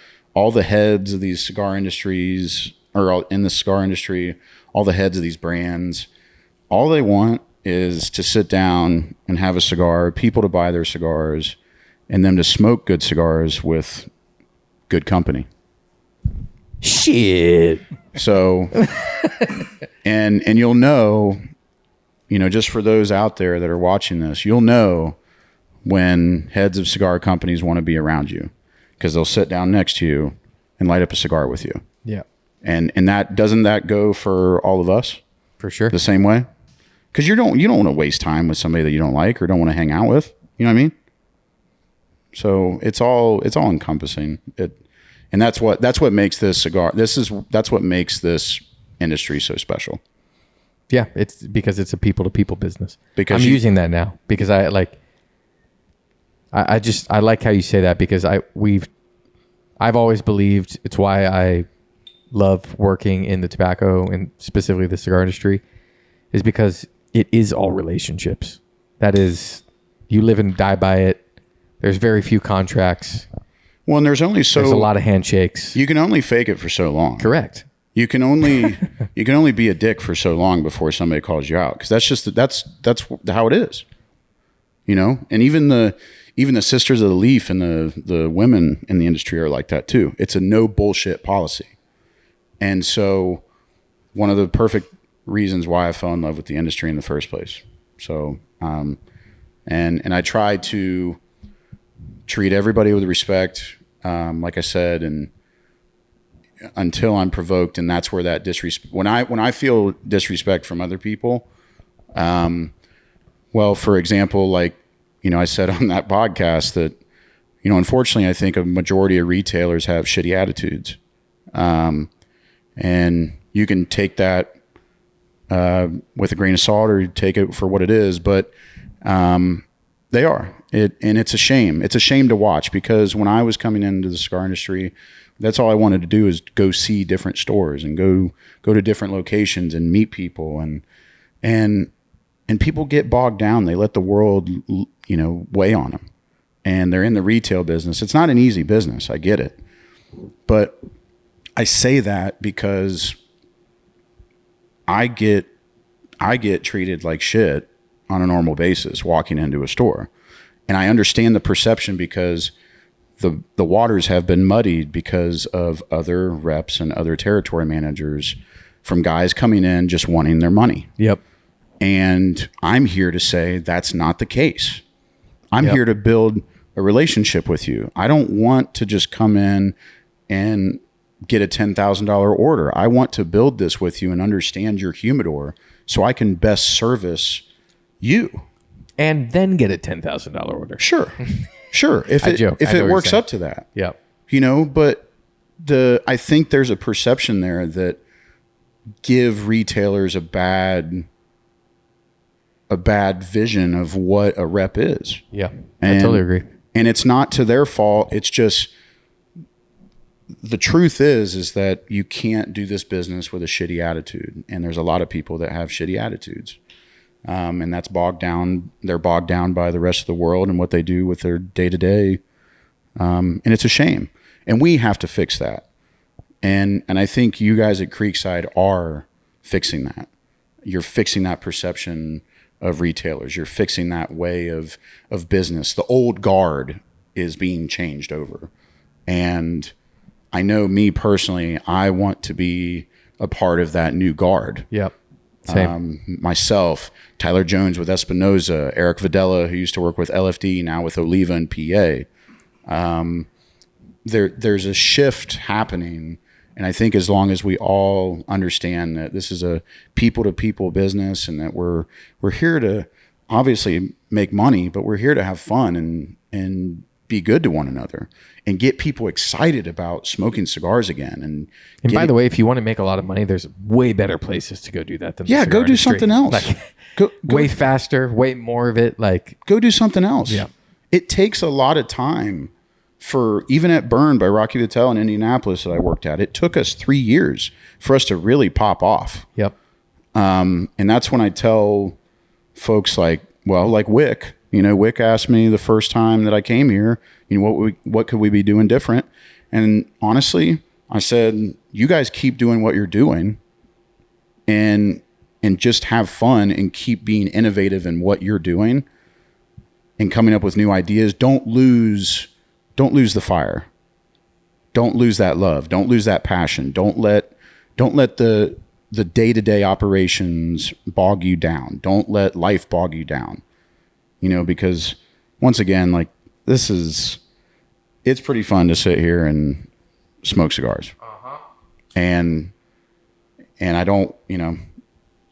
the heads of these cigar industries, or all in the cigar industry, all the heads of these brands. All they want is to sit down and have a cigar, people to buy their cigars, and them to smoke good cigars with good company. Shit. So, and you'll know, just for those out there that are watching this, you'll know when heads of cigar companies want to be around you, because they'll sit down next to you and light up a cigar with you. Yeah. And doesn't that go for all of us? For sure. The same way? Because you don't want to waste time with somebody that you don't like or don't want to hang out with. You know what I mean? So it's all encompassing. And that's what makes this cigar. That's what makes this industry so special. Yeah, it's because it's a people to people business. Because I'm using that now because I like how you say that, because I've always believed, it's why I love working in the tobacco and specifically the cigar industry, is because it is all relationships. That is, you live and die by it. There's very few contracts. Well, and there's a lot of handshakes. You can only fake it for so long. Correct. You can only be a dick for so long before somebody calls you out, because that's how it is. And even the Sisters of the Leaf and the women in the industry are like that too. It's a no bullshit policy. And so one of the perfect reasons why I fell in love with the industry in the first place. So, and I try to treat everybody with respect, like I said, and until I'm provoked, and that's where that disrespect. When I feel disrespect from other people, well, for example, like I said on that podcast that unfortunately I think a majority of retailers have shitty attitudes, and you can take that with a grain of salt or take it for what it is, but they are. And it's a shame. It's a shame to watch, because when I was coming into the cigar industry, that's all I wanted to do is go see different stores and go to different locations and meet people, and people get bogged down. They let the world, weigh on them, and they're in the retail business. It's not an easy business. I get it. But I say that because I get treated like shit on a normal basis walking into a store. And I understand the perception, because the waters have been muddied because of other reps and other territory managers, from guys coming in just wanting their money. Yep. And I'm here to say that's not the case. I'm here to build a relationship with you. I don't want to just come in and get a $10,000 order. I want to build this with you and understand your humidor so I can best service you. And then get a $10,000 order. Sure. Sure. If it works up to that. Yeah. You know, but I think there's a perception there that give retailers a bad vision of what a rep is. Yeah. I totally agree. And it's not to their fault. It's just the truth is that you can't do this business with a shitty attitude. And there's a lot of people that have shitty attitudes. And that's bogged down. They're bogged down by the rest of the world and what they do with their day to day. And it's a shame. And we have to fix that. And I think you guys at Creekside are fixing that. You're fixing that perception of retailers. You're fixing that way of business. The old guard is being changed over. And I know me personally, I want to be a part of that new guard. Yep. Same. Myself, Tyler Jones with Espinoza, Eric Videla, who used to work with LFD, now with Oliva and PA. There's a shift happening. And I think as long as we all understand that this is a people-to-people business and that we're here to obviously make money, but we're here to have fun and be good to one another and get people excited about smoking cigars again. And by the way, if you want to make a lot of money, there's way better places to go do that than the cigar go do industry. something else. Like, go way faster, way more of it. Like, go do something else. Yeah. It takes a lot of time. For even at Burn by Rocky Vitale in Indianapolis that I worked at, it took us 3 years for us to really pop off. Yep. And that's when I tell folks like Wick, Wick asked me the first time that I came here, what could we be doing different? And honestly, I said, you guys keep doing what you're doing and just have fun and keep being innovative in what you're doing and coming up with new ideas. Don't lose the fire. Don't lose that love. Don't lose that passion. Don't let the day-to-day operations bog you down. Don't let life bog you down. Because once again, like it's pretty fun to sit here and smoke cigars. Uh-huh. And I don't,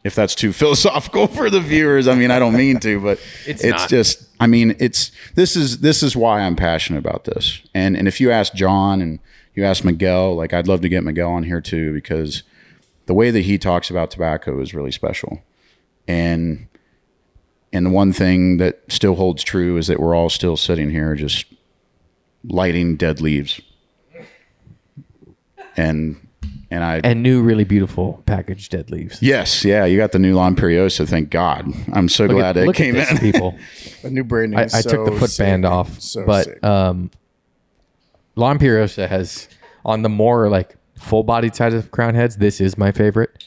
if that's too philosophical for the viewers, I don't mean to, but it's just, this is why I'm passionate about this. And if you ask John and you ask Miguel, like I'd love to get Miguel on here too, because the way that he talks about tobacco is really special. And the one thing that still holds true is that we're all still sitting here just lighting dead leaves. And new, really beautiful packaged dead leaves. Yes, yeah, you got the new La Imperiosa. Thank God. I'm so glad it came in. People, a new branding. I took the footband off, but La Imperiosa has on the more like full-bodied side of Crown Heads. This is my favorite,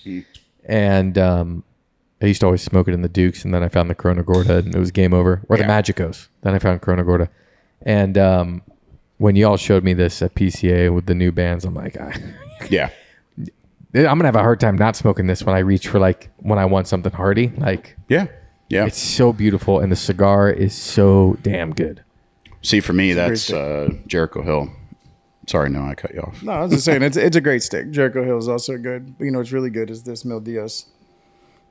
and I used to always smoke it in the Dukes, and then I found the Corona Gorda, and it was game over. Or the Magicos. Then I found Corona Gorda, and when you all showed me this at PCA with the new bands, I'm like, yeah. I'm gonna have a hard time not smoking this when I reach for when I want something hearty. Yeah. It's so beautiful, and the cigar is so damn good. See, for me, that's Jericho Hill. Sorry, no, I cut you off. No, I was just saying it's a great stick. Jericho Hill is also good. But what's really good is this Mil Días.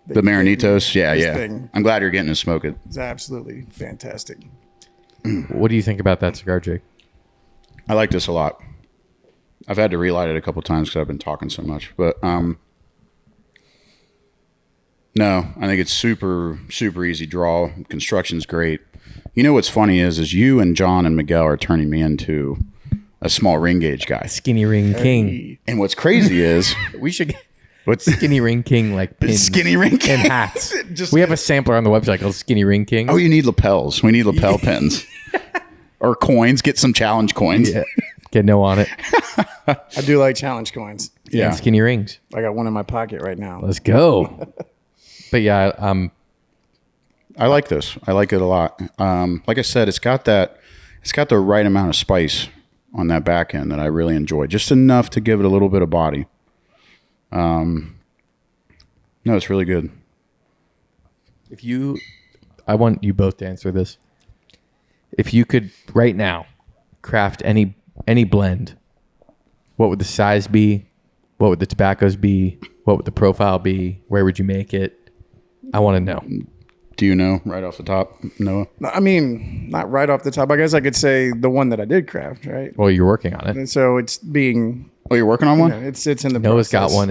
The Marinitos, yeah. Thing. I'm glad you're getting to smoke it. It's absolutely fantastic. What do you think about that cigar, Jake? I like this a lot. I've had to relight it a couple times because I've been talking so much. But no, I think it's super, super easy draw. Construction's great. What's funny is you and John and Miguel are turning me into a small ring gauge guy. Skinny ring king. And what's crazy is we should get Skinny ring king pins. Skinny ring king. And hats. We have a sampler on the website called Skinny Ring King. Oh, you need lapels. We need lapel pins. Or coins. Get some challenge coins. Yeah. Get no on it. I do like challenge coins. Yeah. And skinny rings. I got one in my pocket right now. Let's go. But yeah, I like this. I like it a lot. Like I said, it's got the right amount of spice on that back end that I really enjoy. Just enough to give it a little bit of body. No, it's really good. I want you both to answer this. If you could right now craft any blend, what would the size be? What would the tobaccos be? What would the profile be? Where would you make it? I want to know. Do you know right off the top, Noah? I mean, not right off the top. I guess I could say the one that I did craft, right? Well, you're working on it. And so it's being, Oh, you're working on one? it's in the Noah's got process. one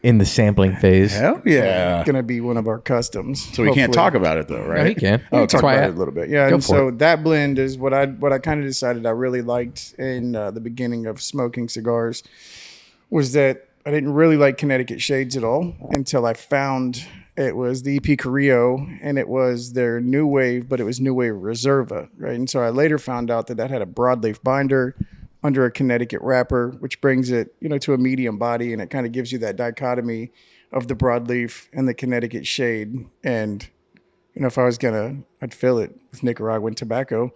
in the sampling phase. Hell yeah. Yeah. Going to be one of our customs. So we can't talk about it though, right? No, he can. We'll That's talk why about it a little bit. Yeah. Go And for so it. that blend is what I kind of decided I really liked in the beginning of smoking cigars was that I didn't really like Connecticut shades at all until I found it was the EP Carrillo and it was their new wave, but it was new wave Reserva, right? And so I later found out that had a broadleaf binder under a Connecticut wrapper, which brings it, to a medium body, and it kind of gives you that dichotomy of the broadleaf and the Connecticut shade. And if I was I'd fill it with Nicaraguan tobacco,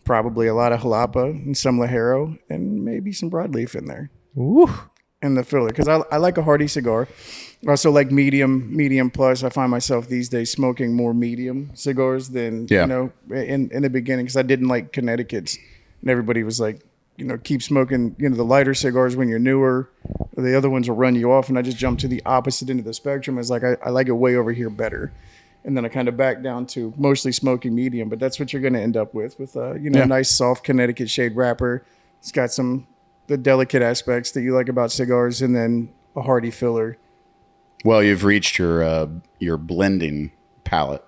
probably a lot of jalapa and some Ligero and maybe some broadleaf in there. Woo. In the filler, because I like a hearty cigar. I also like medium plus. I find myself these days smoking more medium cigars than in the beginning, because I didn't like Connecticut's, and everybody was like, keep smoking the lighter cigars when you're newer. The other ones will run you off, and I just jumped to the opposite end of the spectrum. It's like I like it way over here better, and then I kind of back down to mostly smoking medium. But that's what you're going to end up with a nice soft Connecticut shade wrapper. It's got the delicate aspects that you like about cigars, and then a hearty filler. Well, you've reached your blending palette.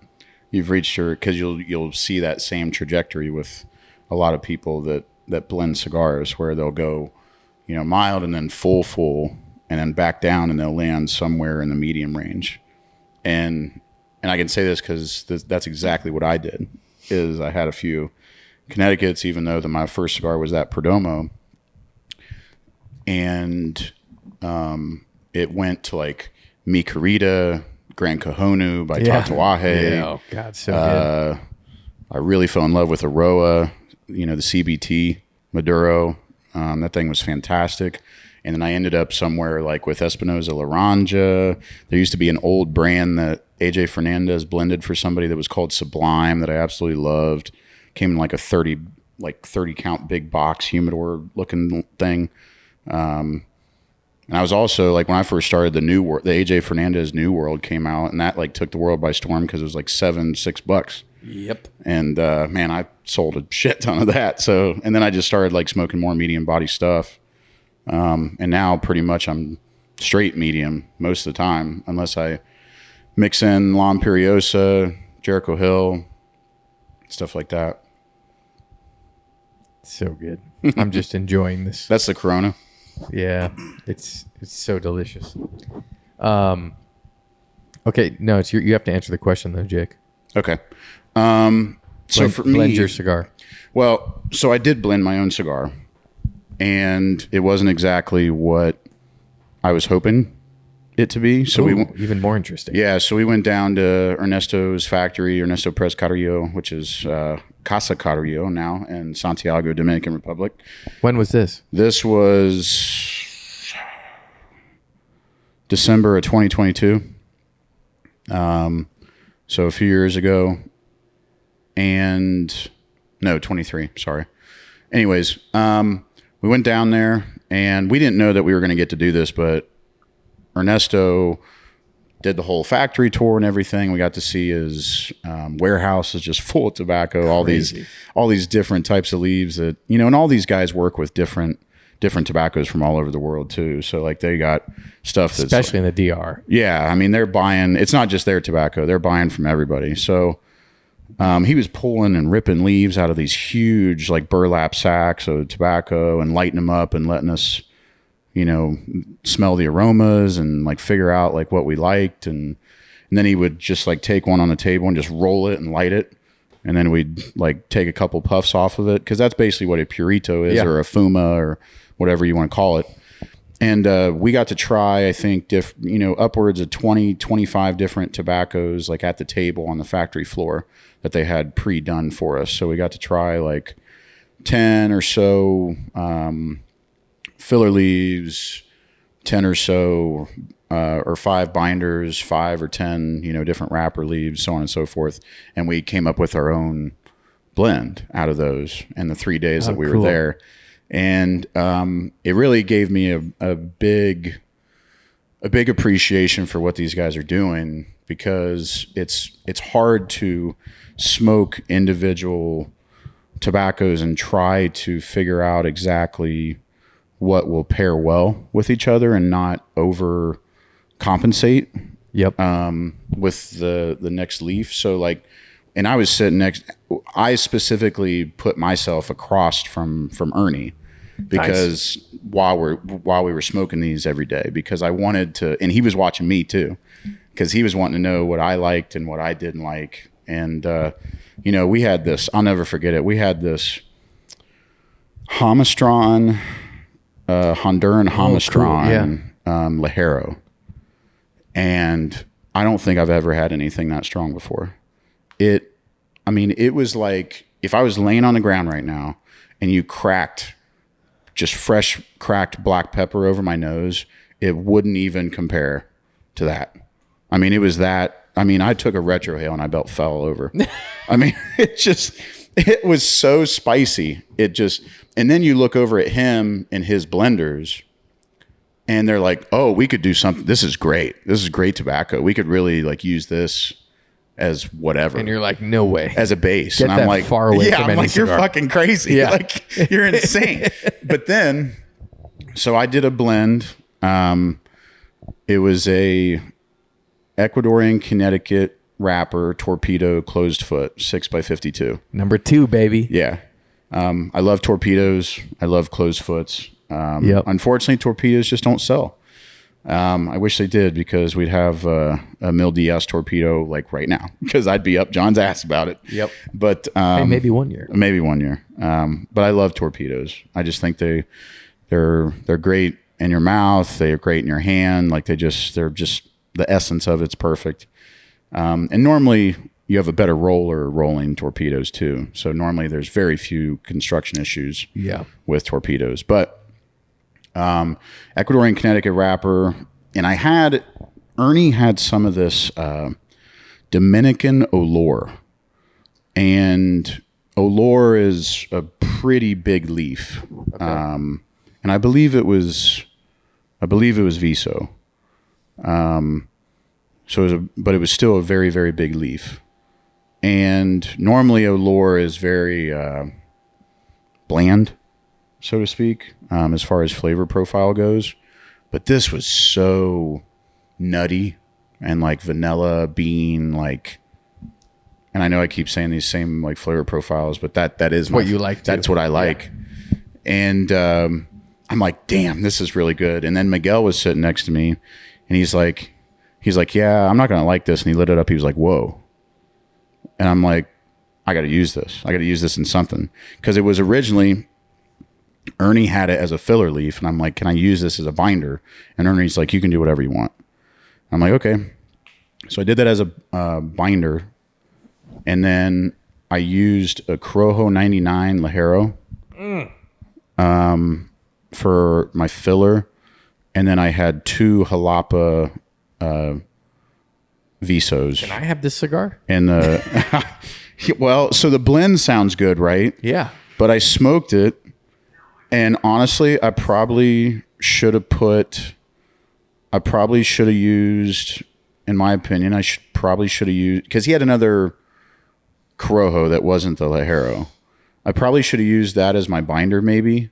You've reached because you'll see that same trajectory with a lot of people that blend cigars, where they'll go, mild and then full, and then back down, and they'll land somewhere in the medium range. And I can say this because that's exactly what I did. Is I had a few Connecticut's, even though my first cigar was that Perdomo. And it went to like Mi Querida, Gran Cajonu by Tatuaje. Yeah. Oh, God, so good. I really fell in love with Aroa, the CBT Maduro. That thing was fantastic. And then I ended up somewhere like with Espinosa Laranja. There used to be an old brand that AJ Fernandez blended for somebody that was called Sublime that I absolutely loved. Came in like a 30 count big box humidor looking thing. And I was also like, when I first started the AJ Fernandez New World came out, and that like took the world by storm because it was like $6. Yep. And man, I sold a shit ton of that. So, and then I just started like smoking more medium body stuff. And now pretty much I'm straight medium most of the time, unless I mix in La Imperiosa, Jericho Hill, stuff like that. So good. I'm just enjoying this. That's the Corona. Yeah, it's so delicious. Okay, no, it's you have to answer the question though, Jake. Okay. So for me, blend your cigar. Well, so I did blend my own cigar, and it wasn't exactly what I was hoping it to be. So even more interesting. Yeah, so we went down to Ernesto's factory, Ernesto Perez Carrillo, which is Casa Carrillo now in Santiago, Dominican Republic. When was this? This was December of 2022. So a few years ago. And no, 23, sorry. Anyways, we went down there, and we didn't know that we were going to get to do this, but Ernesto did the whole factory tour and everything. We got to see his warehouse is just full of tobacco, all these different types of leaves that, and all these guys work with different tobaccos from all over the world too. So like they got stuff that's especially in the DR. Yeah, I mean they're buying. It's not just their tobacco; they're buying from everybody. So he was pulling and ripping leaves out of these huge like burlap sacks of tobacco and lighting them up and letting us, smell the aromas and like figure out like what we liked, and then he would just like take one on the table and just roll it and light it. And then we'd like take a couple puffs off of it, because that's basically what a purito is, or a fuma, or whatever you want to call it. And we got to try, I think, upwards of 20, 25 different tobaccos like at the table on the factory floor that they had pre-done for us. So we got to try like 10 or so filler leaves, 10 or so or 5 binders, 5 or 10, different wrapper leaves, so on and so forth. And we came up with our own blend out of those in the 3 days that we were there. And it really gave me a big appreciation for what these guys are doing, because it's hard to smoke individual tobaccos and try to figure out exactly what will pair well with each other and not over compensate. Yep. With the next leaf. So like, and I was sitting I specifically put myself across from Ernie, because while we were smoking these every day, because I wanted to, and he was watching me too, because he was wanting to know what I liked and what I didn't like. And, we had this, I'll never forget it. We had this Homistron, Honduran Homistron, Ligero. And I don't think I've ever had anything that strong before. It was like if I was laying on the ground right now and you cracked just fresh cracked black pepper over my nose, it wouldn't even compare to that. I mean, it was that. I mean, I took a retrohale and I about fell over. I mean, it was so spicy. And then you look over at him and his blenders, and they're like, oh, we could do something. This is great. This is great tobacco. We could really like use this as whatever. And you're like, no way. As a base. Get and I'm like, far away from I'm any like, cigar. you're fucking crazy. Yeah. Like, you're insane. But then, so I did a blend. It was a Ecuadorian Connecticut wrapper torpedo closed foot 6x52. Number 2, baby. Yeah. I love torpedoes. I love closed foots. Unfortunately, torpedoes just don't sell. I wish they did, because we'd have a Mil Días torpedo like right now, because I'd be up John's ass about it. Yep. But hey, maybe one year. Maybe 1 year. But I love torpedoes. I just think they're great in your mouth. They're great in your hand. Like they're just the essence of it's perfect. And normally you have a better roller rolling torpedoes too. So normally there's very few construction issues with torpedoes. But Ecuadorian Connecticut wrapper, and Ernie had some of this Dominican Olor, and Olor is a pretty big leaf, and I believe it was Viso, but it was still a very, very big leaf, and normally Olor is very bland, so to speak, as far as flavor profile goes. But this was so nutty and like vanilla bean, like, and I know I keep saying these same like flavor profiles, but that is what you like. That's what I like. Yeah. And I'm like, damn, this is really good. And then Miguel was sitting next to me, and he's like, yeah, I'm not going to like this. And he lit it up. He was like, whoa. And I'm like, I got to use this. I got to use this in something. Because it was originally, Ernie had it as a filler leaf, and I'm like, can I use this as a binder? And Ernie's like, you can do whatever you want. I'm like, okay. So I did that as a binder, and then I used a Corojo 99 Ligero for my filler, and then I had 2 Jalapa Visos. Can I have this cigar? And well, so the blend sounds good, right? Yeah. But I smoked it. And honestly, I probably should have used, in my opinion, because he had another Corojo that wasn't the Ligero. I probably should have used that as my binder maybe,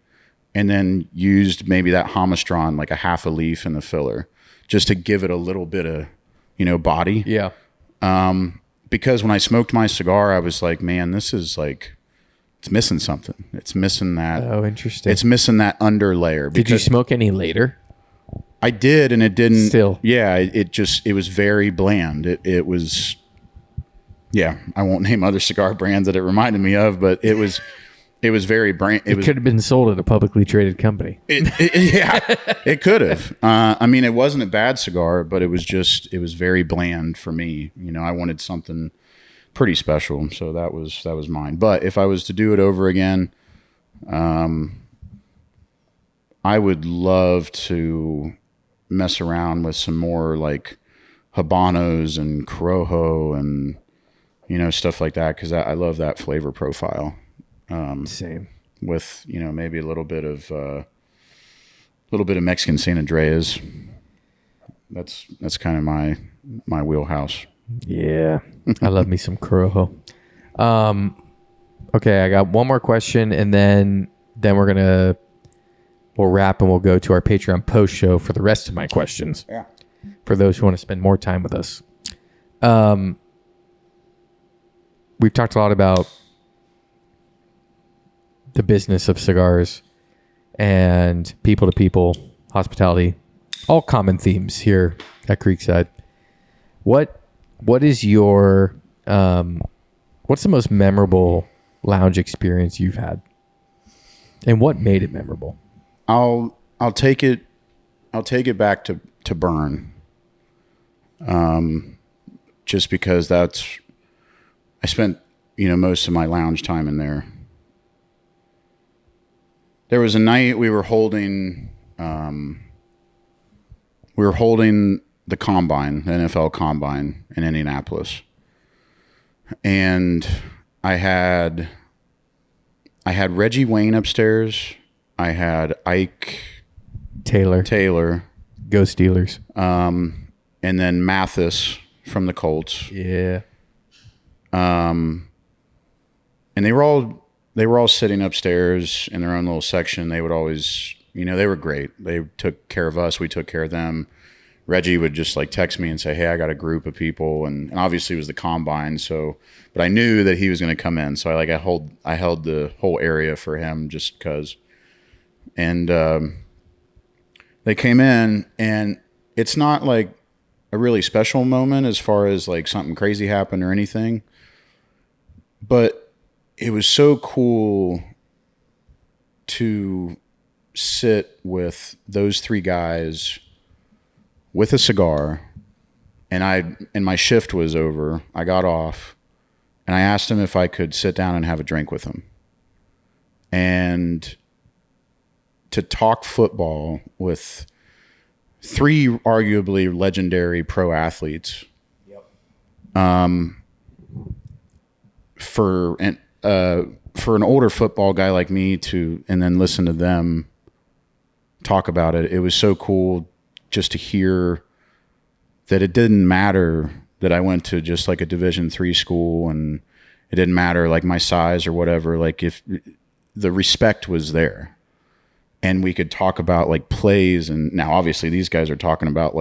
and then used maybe that Homistron, like a half a leaf in the filler, just to give it a little bit of, body. Yeah. Because when I smoked my cigar, I was like, man, this is like, it's missing something. It's missing that. Oh, interesting. It's missing that under layer. Did you smoke any later? I did, and it didn't. Still. Yeah, it was very bland. It was, yeah, I won't name other cigar brands that it reminded me of, but it was very brand. It could have been sold at a publicly traded company. Yeah, it could have. I mean, it wasn't a bad cigar, but it was very bland for me. I wanted something pretty special, so that was mine. But if I was to do it over again, I would love to mess around with some more like Habanos and Corojo and stuff like that, because I love that flavor profile. Same. With maybe a little bit of Mexican San Andreas. That's kind of my wheelhouse. Yeah, I love me some Corojo. Okay, I got one more question, and then we'll wrap and we'll go to our Patreon post show for the rest of my questions. Yeah. For those who want to spend more time with us. We've talked a lot about the business of cigars and people to people, hospitality, all common themes here at Creekside. What is your what's the most memorable lounge experience you've had, and what made it memorable? I'll take it back to Burn, just because I spent most of my lounge time in there. There was a night we were holding the combine, the NFL combine in Indianapolis, and I had Reggie Wayne upstairs. I had Ike Taylor, Go Steelers, and then Mathis from the Colts. Yeah. And they were all sitting upstairs in their own little section. They would always, they were great. They took care of us. We took care of them. Reggie would just text me and say, "Hey, I got a group of people," and obviously it was the combine. So, but I knew that he was going to come in. So I held the whole area for him just because. And they came in, and it's not like a really special moment as far as something crazy happened or anything, but it was so cool to sit with those three guys with a cigar, and my shift was over. I got off, and I asked him if I could sit down and have a drink with him. And to talk football with three arguably legendary pro athletes, for an older football guy like me and then listen to them talk about it, it was so cool just to hear that it didn't matter that I went to just a Division III school, and it didn't matter my size or whatever. If the respect was there, and we could talk about plays, and now obviously these guys are talking about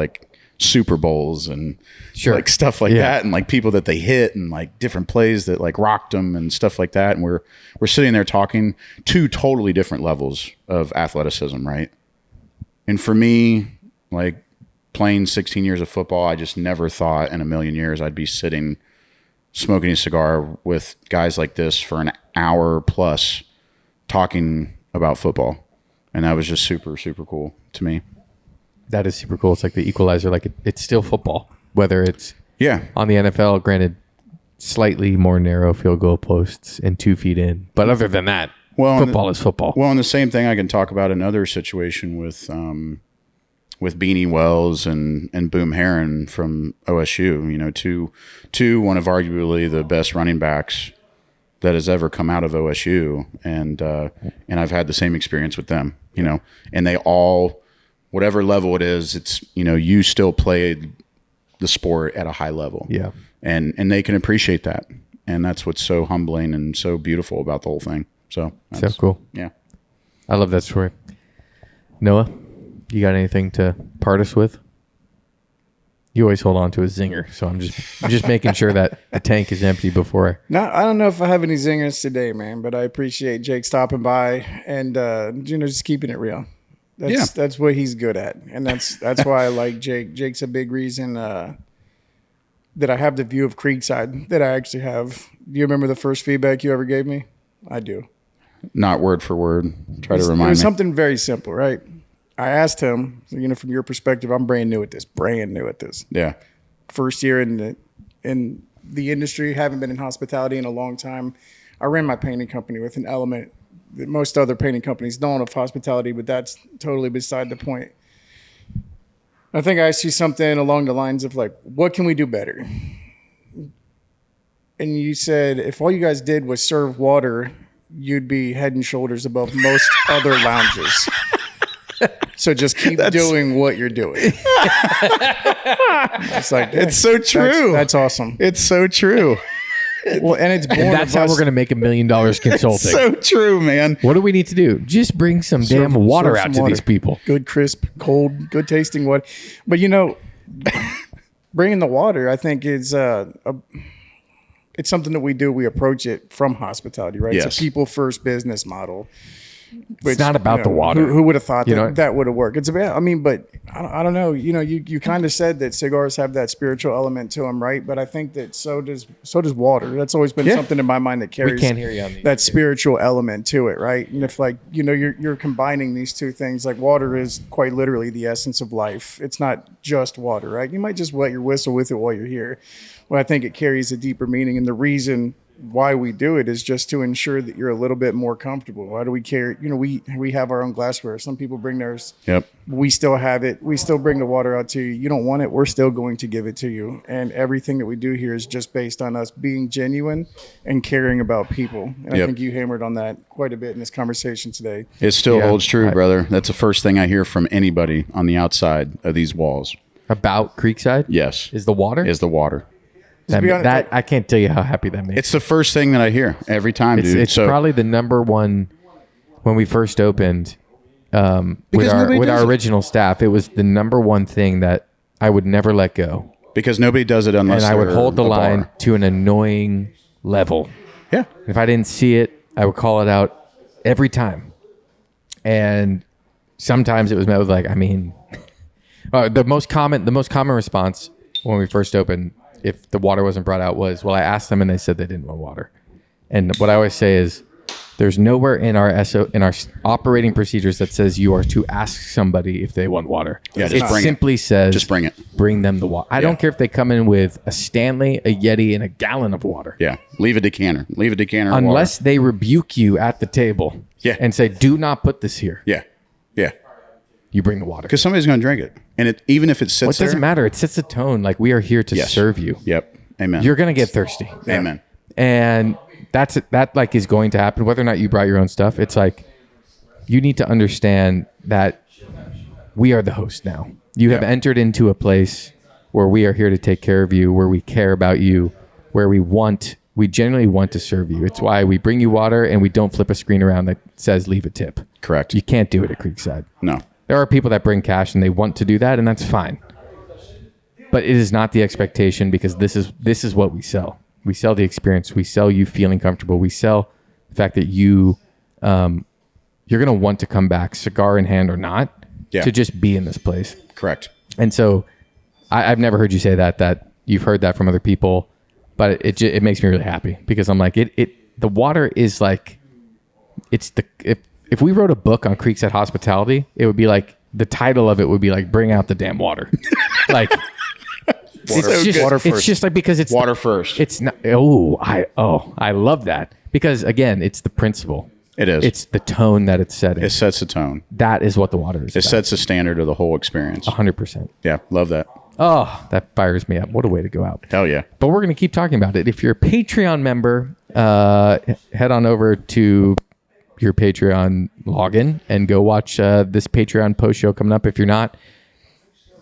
Super Bowls and stuff like that, and people that they hit, and different plays that rocked them and stuff like that. And we're sitting there talking two totally different levels of athleticism, right? And for me, playing 16 years of football, I just never thought in a million years I'd be sitting smoking a cigar with guys like this for an hour plus talking about football. And that was just super, super cool to me. That is super cool. It's like the equalizer. It's still football, whether it's on the NFL, granted, slightly more narrow field goal posts and 2 feet in. But other than that, football is football. Well, and the same thing I can talk about another situation with Beanie Wells and Boom Herron from OSU. Two one of arguably the best running backs that has ever come out of OSU, and I've had the same experience with them. And they all, whatever level it is, it's you still played the sport at a high level. Yeah, and they can appreciate that, and that's what's so humbling and so beautiful about the whole thing. So cool. Yeah, I love that story. Noah, you got anything to part us with? You always hold on to a zinger, so I'm just making sure that the tank is empty before I don't know if I have any zingers today, man, but I appreciate Jake stopping by and just keeping it real. That's what he's good at, and that's why I like Jake. Jake's a big reason that I have the view of Creekside that I actually have. Do you remember the first feedback you ever gave me? I do. Not word for word. Try to remind me. It was something very simple, right? I asked him, from your perspective, I'm brand new at this. Yeah. First year in the industry, haven't been in hospitality in a long time. I ran my painting company with an element that most other painting companies don't of hospitality, but that's totally beside the point. I think I asked you something along the lines of what can we do better? and you said if all you guys did was serve water, you'd be head and shoulders above most other lounges. So just keep doing what you're doing. It's like It's so true. That's awesome. It's so true. Well, and it's born And that's of how us- we're going to make $1 million consulting. So true, man. What do we need to do? Just bring some damn water serve out some to water. these people. Good, crisp, cold, good tasting water. But bringing the water, I think is it's something that we do. We approach it from hospitality, right? Yes. It's a people first business model. It's not about the water. Who would have thought You that know? that would have worked? It's about, but I don't know. You kind of said that cigars have that spiritual element to them, right? But I think that so does water. That's always been something in my mind that carries can't hear you on these. that spiritual element to it, right? And if you're combining these two things, like water is quite literally the essence of life. It's not just water, right? You might just wet your whistle with it while you're here. Well, I think it carries a deeper meaning, and the reason why we do it is just to ensure that you're a little bit more comfortable. Why do we carry? We have our own glassware. Some people bring theirs. Yep. We still have it. We still bring the water out to you. You don't want it, we're still going to give it to you. And everything that we do here is just based on us being genuine and caring about people. And I think you hammered on that quite a bit in this conversation today. It still holds true, brother. That's the first thing I hear from anybody on the outside of these walls. About Creekside? Yes. Is the water? Is the water. That I can't tell you how happy that makes. It's the first thing that I hear every time, dude. It's probably the number one when we first opened with our original staff. It was the number one thing that I would never let go, because nobody does it unless and I would they're hold the a line bar. to an annoying level. Yeah. If I didn't see it, I would call it out every time. And sometimes it was met with the most common response when we first opened, if the water wasn't brought out, was, well, I asked them and they said they didn't want water. And what I always say is, there's nowhere in our operating procedures that says you are to ask somebody if they want water. Yeah, it simply says, just bring it. Bring them the water. I don't care if they come in with a Stanley, a Yeti, and a gallon of water. Yeah. Leave a decanter. Leave a decanter of Unless water. they rebuke you at the table. Yeah. And say, do not put this here. Yeah. Yeah. You bring the water. Because somebody's going to drink it. And even if it sits It doesn't there. matter. It sets a tone. Like, we are here to serve you. Yep. Amen. You're going to get thirsty. Amen. And that is going to happen whether or not you brought your own stuff. It's like, you need to understand that we are the host now. You have entered into a place where we are here to take care of you, where we care about you, where we genuinely want to serve you. It's why we bring you water and we don't flip a screen around that says leave a tip. Correct. You can't do it at Creekside. No. There are people that bring cash and they want to do that, and that's fine. But it is not the expectation, because this is what we sell. We sell the experience. We sell you feeling comfortable. We sell the fact that you're going to want to come back, cigar in hand or not, to just be in this place. Correct. And so I've never heard you say that you've heard that from other people, but it makes me really happy, because I'm like, the water is like, if we wrote a book on Creekside hospitality, it would be like, the title of it would be like, bring out the damn water. Like, it's just like, because it's water first. It's not. I love that, because again, it's the principle. It is. It's the tone that it's setting. It sets a tone. That is what the water is. It sets the standard of the whole experience. 100%. Yeah. Love that. Oh, that fires me up. What a way to go out. Hell yeah. But we're going to keep talking about it. If you're a Patreon member, head on over to your Patreon login and go watch this Patreon post show coming up. If you're not,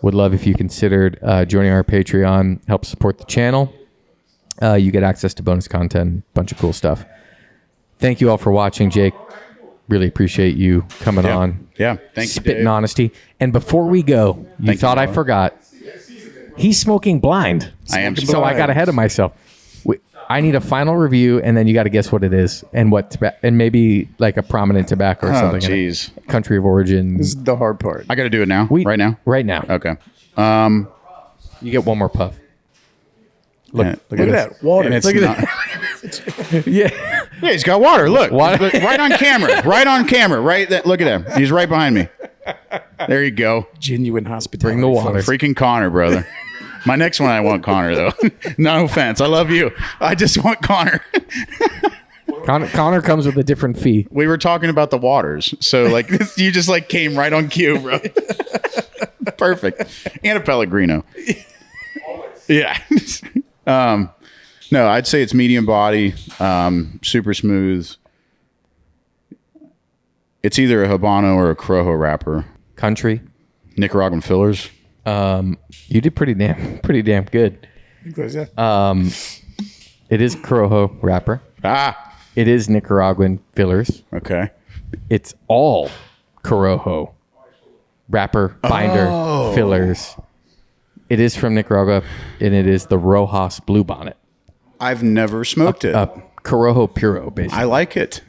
would love if you considered joining our Patreon, help support the channel. You get access to bonus content, a bunch of cool stuff. Thank you all for watching, Jake. Really appreciate you coming on. Yeah. Thank you, Spitting Dave. honesty. And before we go, you thought I forgot. He's smoking blind. I am So I got ahead of myself. I need a final review, and then you got to guess what it is and and maybe like a prominent tobacco or something. Jeez. Country of origin. This is the hard part. I got to do it now. Right now. Right now. Okay. You get one more puff. Look Look at that water. And it's Look at not- that. Yeah. Yeah, he's got water. Look. Water. Look, right on camera. Right on camera. Look at him. He's right behind me. There you go. Genuine hospitality. Bring the water. Freaking Connor, brother. My next one, I want Connor, though. No offense. I love you. I just want Connor. Connor comes with a different fee. We were talking about the waters. So, like, you just, like, came right on cue, bro. Perfect. And a Pellegrino. Yeah. No, I'd say it's medium body, super smooth. It's either a Habano or a Corojo wrapper. Country. Nicaraguan fillers. You did pretty damn good. Because, yeah. It is Corojo wrapper. It is Nicaraguan fillers. Okay. It's all Corojo wrapper, binder, fillers. It is from Nicaragua, and it is the Rojas Blue Bonnet. I've never smoked it. Corojo Puro, basically. I like it.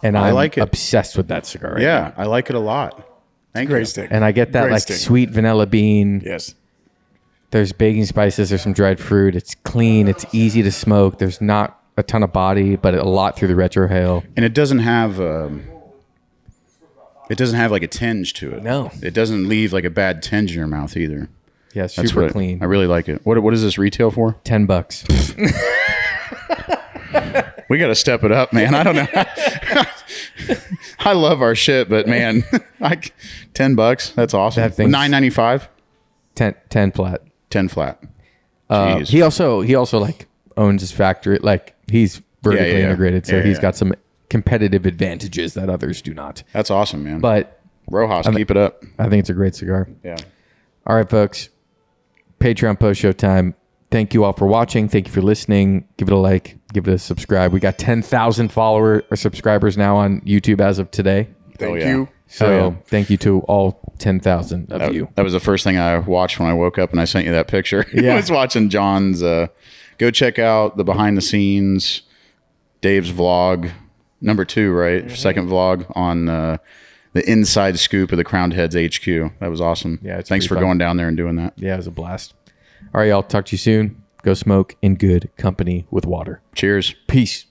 And I'm like it. obsessed with that cigar right now. Yeah, I like it a lot. Thank you. Great stick. And I get that Great like stick. sweet vanilla bean. Yes. There's baking spices. There's some dried fruit. It's clean. It's easy to smoke. There's not a ton of body, but a lot through the retrohale. And it doesn't have like a tinge to it. No. It doesn't leave like a bad tinge in your mouth either. Yeah, it's That's super what clean. I really like it. What is this retail for? $10. We got to step it up, man. I don't know. I love our shit, but man, like $10. That's awesome. That thing's- $9.95. 10 flat. 10 flat. Jeez. He also like owns his factory. Like he's vertically Yeah. integrated, so Yeah, he's yeah. got some competitive advantages that others do not. That's awesome, man. But Rojas, keep it up. I think it's a great cigar. Yeah. All right, folks. Patreon post show time. Thank you all for watching. Thank you for listening. Give it a like. Give it a subscribe. We got 10,000 followers or subscribers now on YouTube as of today. Thank yeah. you. So thank you to all 10,000 of you. That was the first thing I watched when I woke up and I sent you that picture. Yeah. I was watching John's. Go check out the behind the scenes, Dave's vlog, number 2, right? Mm-hmm. Second vlog on the inside scoop of the Crowned Heads HQ. That was awesome. Yeah, it's Thanks for pretty fun. going down there and doing that. Yeah, it was a blast. All right, y'all. Talk to you soon. Go smoke in good company with water. Cheers. Peace.